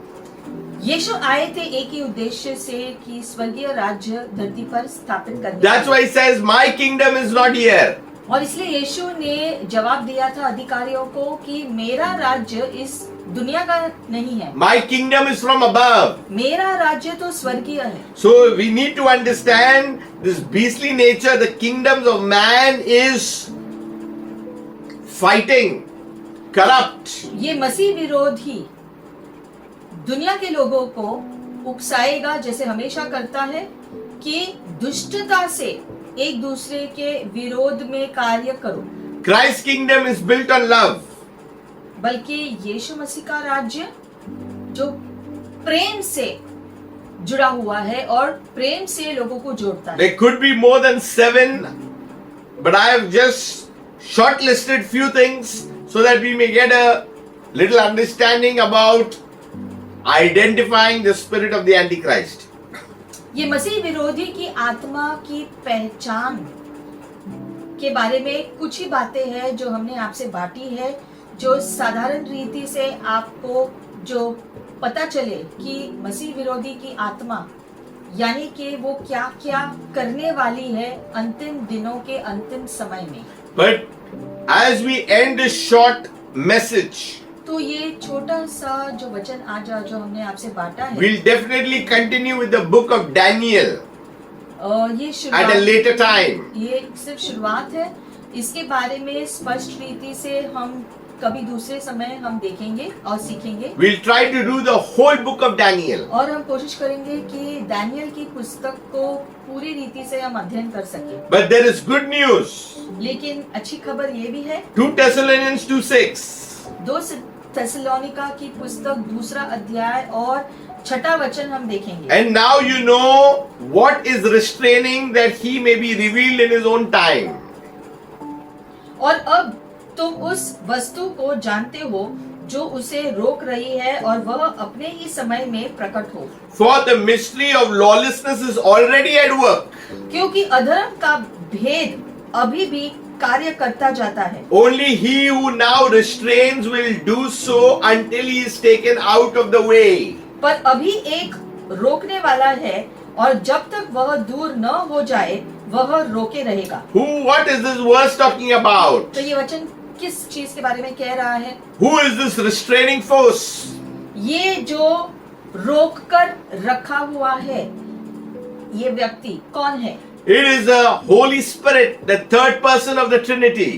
यीशु आए थे एक ही उद्देश्य से, कि स्वर्गीय राज्य धरती पर स्थापित करने। That's why he says, my kingdom is not here. और इसलिए यीशु ने जवाब दिया था अधिकारियों को कि मेरा राज्य इस दुनिया का नहीं है, My kingdom is from above. मेरा राज्य तो स्वर्गीय है। So we need to understand this beastly nature. The kingdoms of man is fighting, corrupt. ये मसीह विरोधी दुनिया के लोगों को उकसाएगा, जैसे हमेशा करता है, कि दुष्टता से एक दूसरे के विरोध में कार्य करो। Christ's kingdom is built on love. बल्कि यीशु मसीह का राज्य जो प्रेम से जुड़ा हुआ है और प्रेम से लोगों को जोड़ता है। There could be more than 7, but I have just shortlisted few things so that we may get a little understanding about identifying the spirit of the Antichrist. ये मसीह विरोधी की आत्मा की पहचान के बारे में कुछ ही बातें हैं जो हमने आपसे बांटी है, जो साधारण रीति से आपको जो पता चले कि मसीह विरोधी की आत्मा यानी कि वो क्या क्या करने वाली है अंतिम दिनों के अंतिम समय में। But as we end this short message, तो ये छोटा सा जो वचन आज जो हमने आपसे बांटा है, we'll definitely continue with the book of Daniel ये at a शुरुआत, later time. ये सिर्फ शुरुआत है। इसके बारे में स्पष्ट रीति से हम कभी दूसरे समय हम देखेंगे और सीखेंगे। We'll try to do the whole book of Daniel. और हम कोशिश करेंगे कि दानियल की पुस्तक को पूरी रीति से हम अध्ययन कर सकें। But there is good news. लेकिन अच्छी खबर ये भी है, 2 Thessalonians 2:6. 2 थेसलोनिका की पुस्तक 2 अध्याय और 6 वचन हम देखेंगे। And now you know what is restraining, that he may be revealed in his own time. और अब तुम उस वस्तु को जानते हो जो उसे रोक रही है और वह अपने ही समय में प्रकट हो। For the mystery of lawlessness is already at work. क्योंकि अधर्म का भेद अभी भी कार्य करता जाता है। Only he who now restrains will do so until he is taken out of the way. पर अभी एक रोकने वाला है और जब तक वह दूर न हो जाए वह रोके रहेगा। What is this verse talking about? तो ये वचन किस चीज के बारे में कह रहा है? Who is this restraining force? ये जो रोक कर रखा हुआ है, ये व्यक्ति कौन है? It is the Holy Spirit, the third person of the Trinity.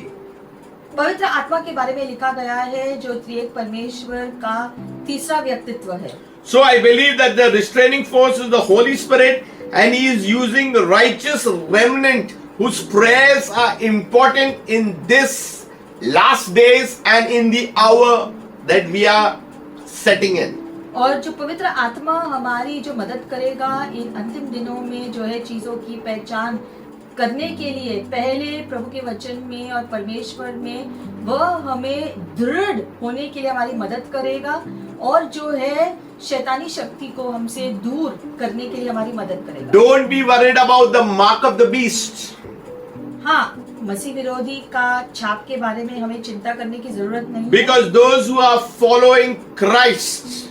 पवित्र आत्मा के बारे में लिखा गया है जो त्रिएक परमेश्वर का तीसरा व्यक्तित्व है। So I believe that the restraining force is the Holy Spirit, and He is using the righteous remnant whose prayers are important in this last days and in the hour that we are setting in. और जो पवित्र आत्मा हमारी जो मदद करेगा इन अंतिम दिनों में जो है चीजों की पहचान करने के लिए पहले प्रभु के वचन में और परमेश्वर में वह हमें दृढ़ होने के लिए हमारी मदद करेगा और जो है शैतानी शक्ति को हमसे दूर करने के लिए हमारी मदद करेगा। Don't be worried about the mark of the beast. हाँ, मसीह विरोधी का छाप के बारे में हमें चिंता करने की जरूरत नहीं है। Because those who are following Christ,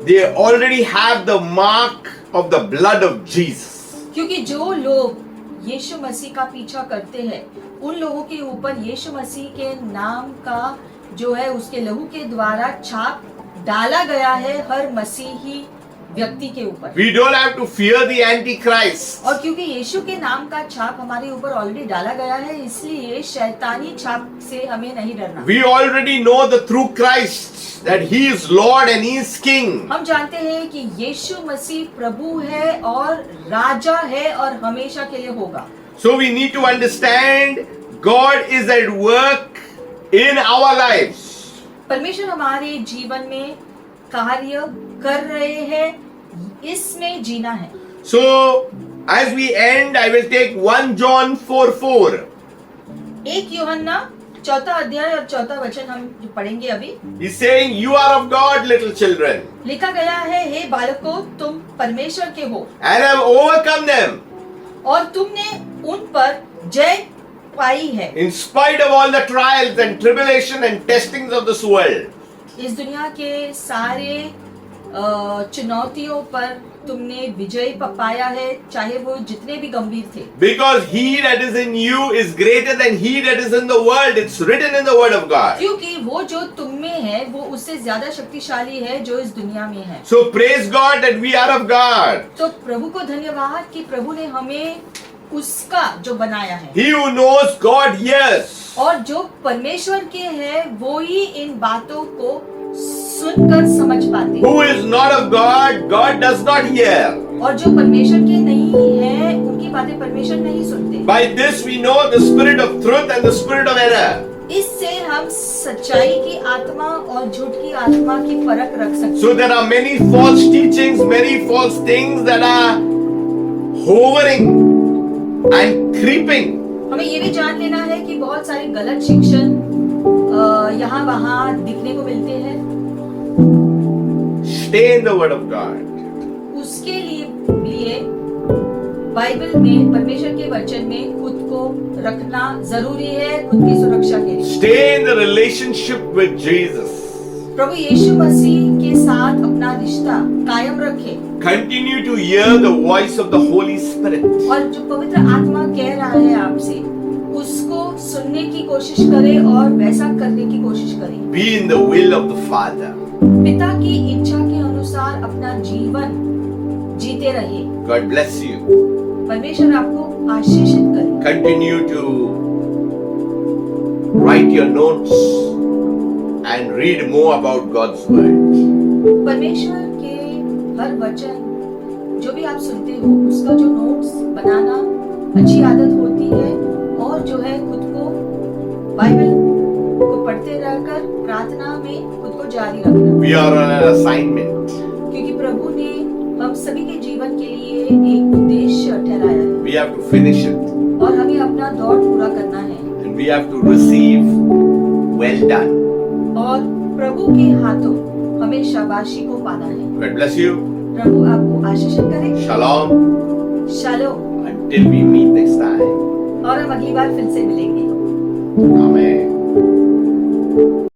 they already have the mark of the blood of Jesus. क्योंकि जो लोग यीशु मसीह का पीछा करते हैं उन लोगों के ऊपर यीशु मसीह के नाम का जो है उसके लहू के द्वारा छाप डाला गया है हर मसीही व्यक्ति के ऊपर। We don't have to fear the Antichrist. और क्योंकि यीशु के नाम का छाप हमारे ऊपर ऑलरेडी डाला गया है इसलिए शैतानी छाप से हमें नहीं डरना। We already know the through Christ that He is Lord and He is King. हम जानते हैं कि यीशु मसीह प्रभु है और राजा है और हमेशा के लिए होगा। So we need to understand God is at work in our lives. परमेश्वर हमारे जीवन में कार्य कर रहे हैं, इसमें जीना है। So as we end, I will take 1 John 4:4. 1 यूहन्ना 4 अध्याय और 4 वचन हम पढ़ेंगे अभी। He's saying, "You are of God, little children, लिखा गया है, हे बालकों तुम परमेश्वर के हो and have overcome them, और तुमने उन पर जय पाई है in spite of all the trials and tribulation and testings of this world." इस दुनिया के सारे चुनौतियों पर तुमने विजय पाया है चाहे वो जितने भी गंभीर थे। Because He that is in you is greater than he that is in the world. It's written in the Word of God. क्योंकि वो जो तुम में है वो उससे ज्यादा शक्तिशाली है जो इस दुनिया में है। So praise God that we are of God. तो प्रभु को धन्यवाद कि प्रभु ने हमें उसका जो बनाया है। He who knows God hears. और जो परमेश्वर के है वो ही इन बातों को सुनकर समझ पाते हैं। Who is not of God, God does not hear. और जो परमेश्वर के नहीं है उनकी बातें परमेश्वर नहीं सुनते। By this we know the spirit of truth and the spirit of error. इससे हम सच्चाई की आत्मा और झूठ की आत्मा की फर्क रख सकते हैं। So there are many false teachings, many false things that are hovering and creeping. हमें ये भी जान लेना है कि बहुत सारे गलत शिक्षण यहाँ वहाँ दिखने को मिलते हैं। Stay in the Word of God. उसके लिए बाइबल में परमेश्वर के वचन में खुद को रखना जरूरी है खुद की सुरक्षा के लिए। Stay in the relationship with Jesus. प्रभु यीशु मसीह के साथ अपना रिश्ता कायम रखे। Continue to hear the voice of the Holy Spirit. और जो पवित्र आत्मा कह रहा है आपसे उसको सुनने की कोशिश करें और वैसा करने की कोशिश करें। Be in the will of the Father. पिता की इच्छा के अनुसार अपना जीवन जीते रहे। God bless you. परमेश्वर आपको आशीषित करे। Continue to write your notes and read more about God's word. परमेश्वर के हर वचन जो भी आप सुनते हो उसका जो नोट्स बनाना अच्छी आदत होती है और जो है खुद को बाइबल को पढ़ते रहकर प्रार्थना में खुद को जारी रखना। We are on an assignment. क्योंकि प्रभु ने हम सभी के जीवन के लिए एक उद्देश्य ठहराया है। We have to finish it. और हमें अपना दौड़ पूरा करना है। And we have to receive well done. और प्रभु के हाथों हमें शाबाशी को पाना है। God bless you. प्रभु आपको आशीषित करे। Shalom. Shalom. Until we meet next time. और हम अगली बार फिर से मिलेंगे। Amen.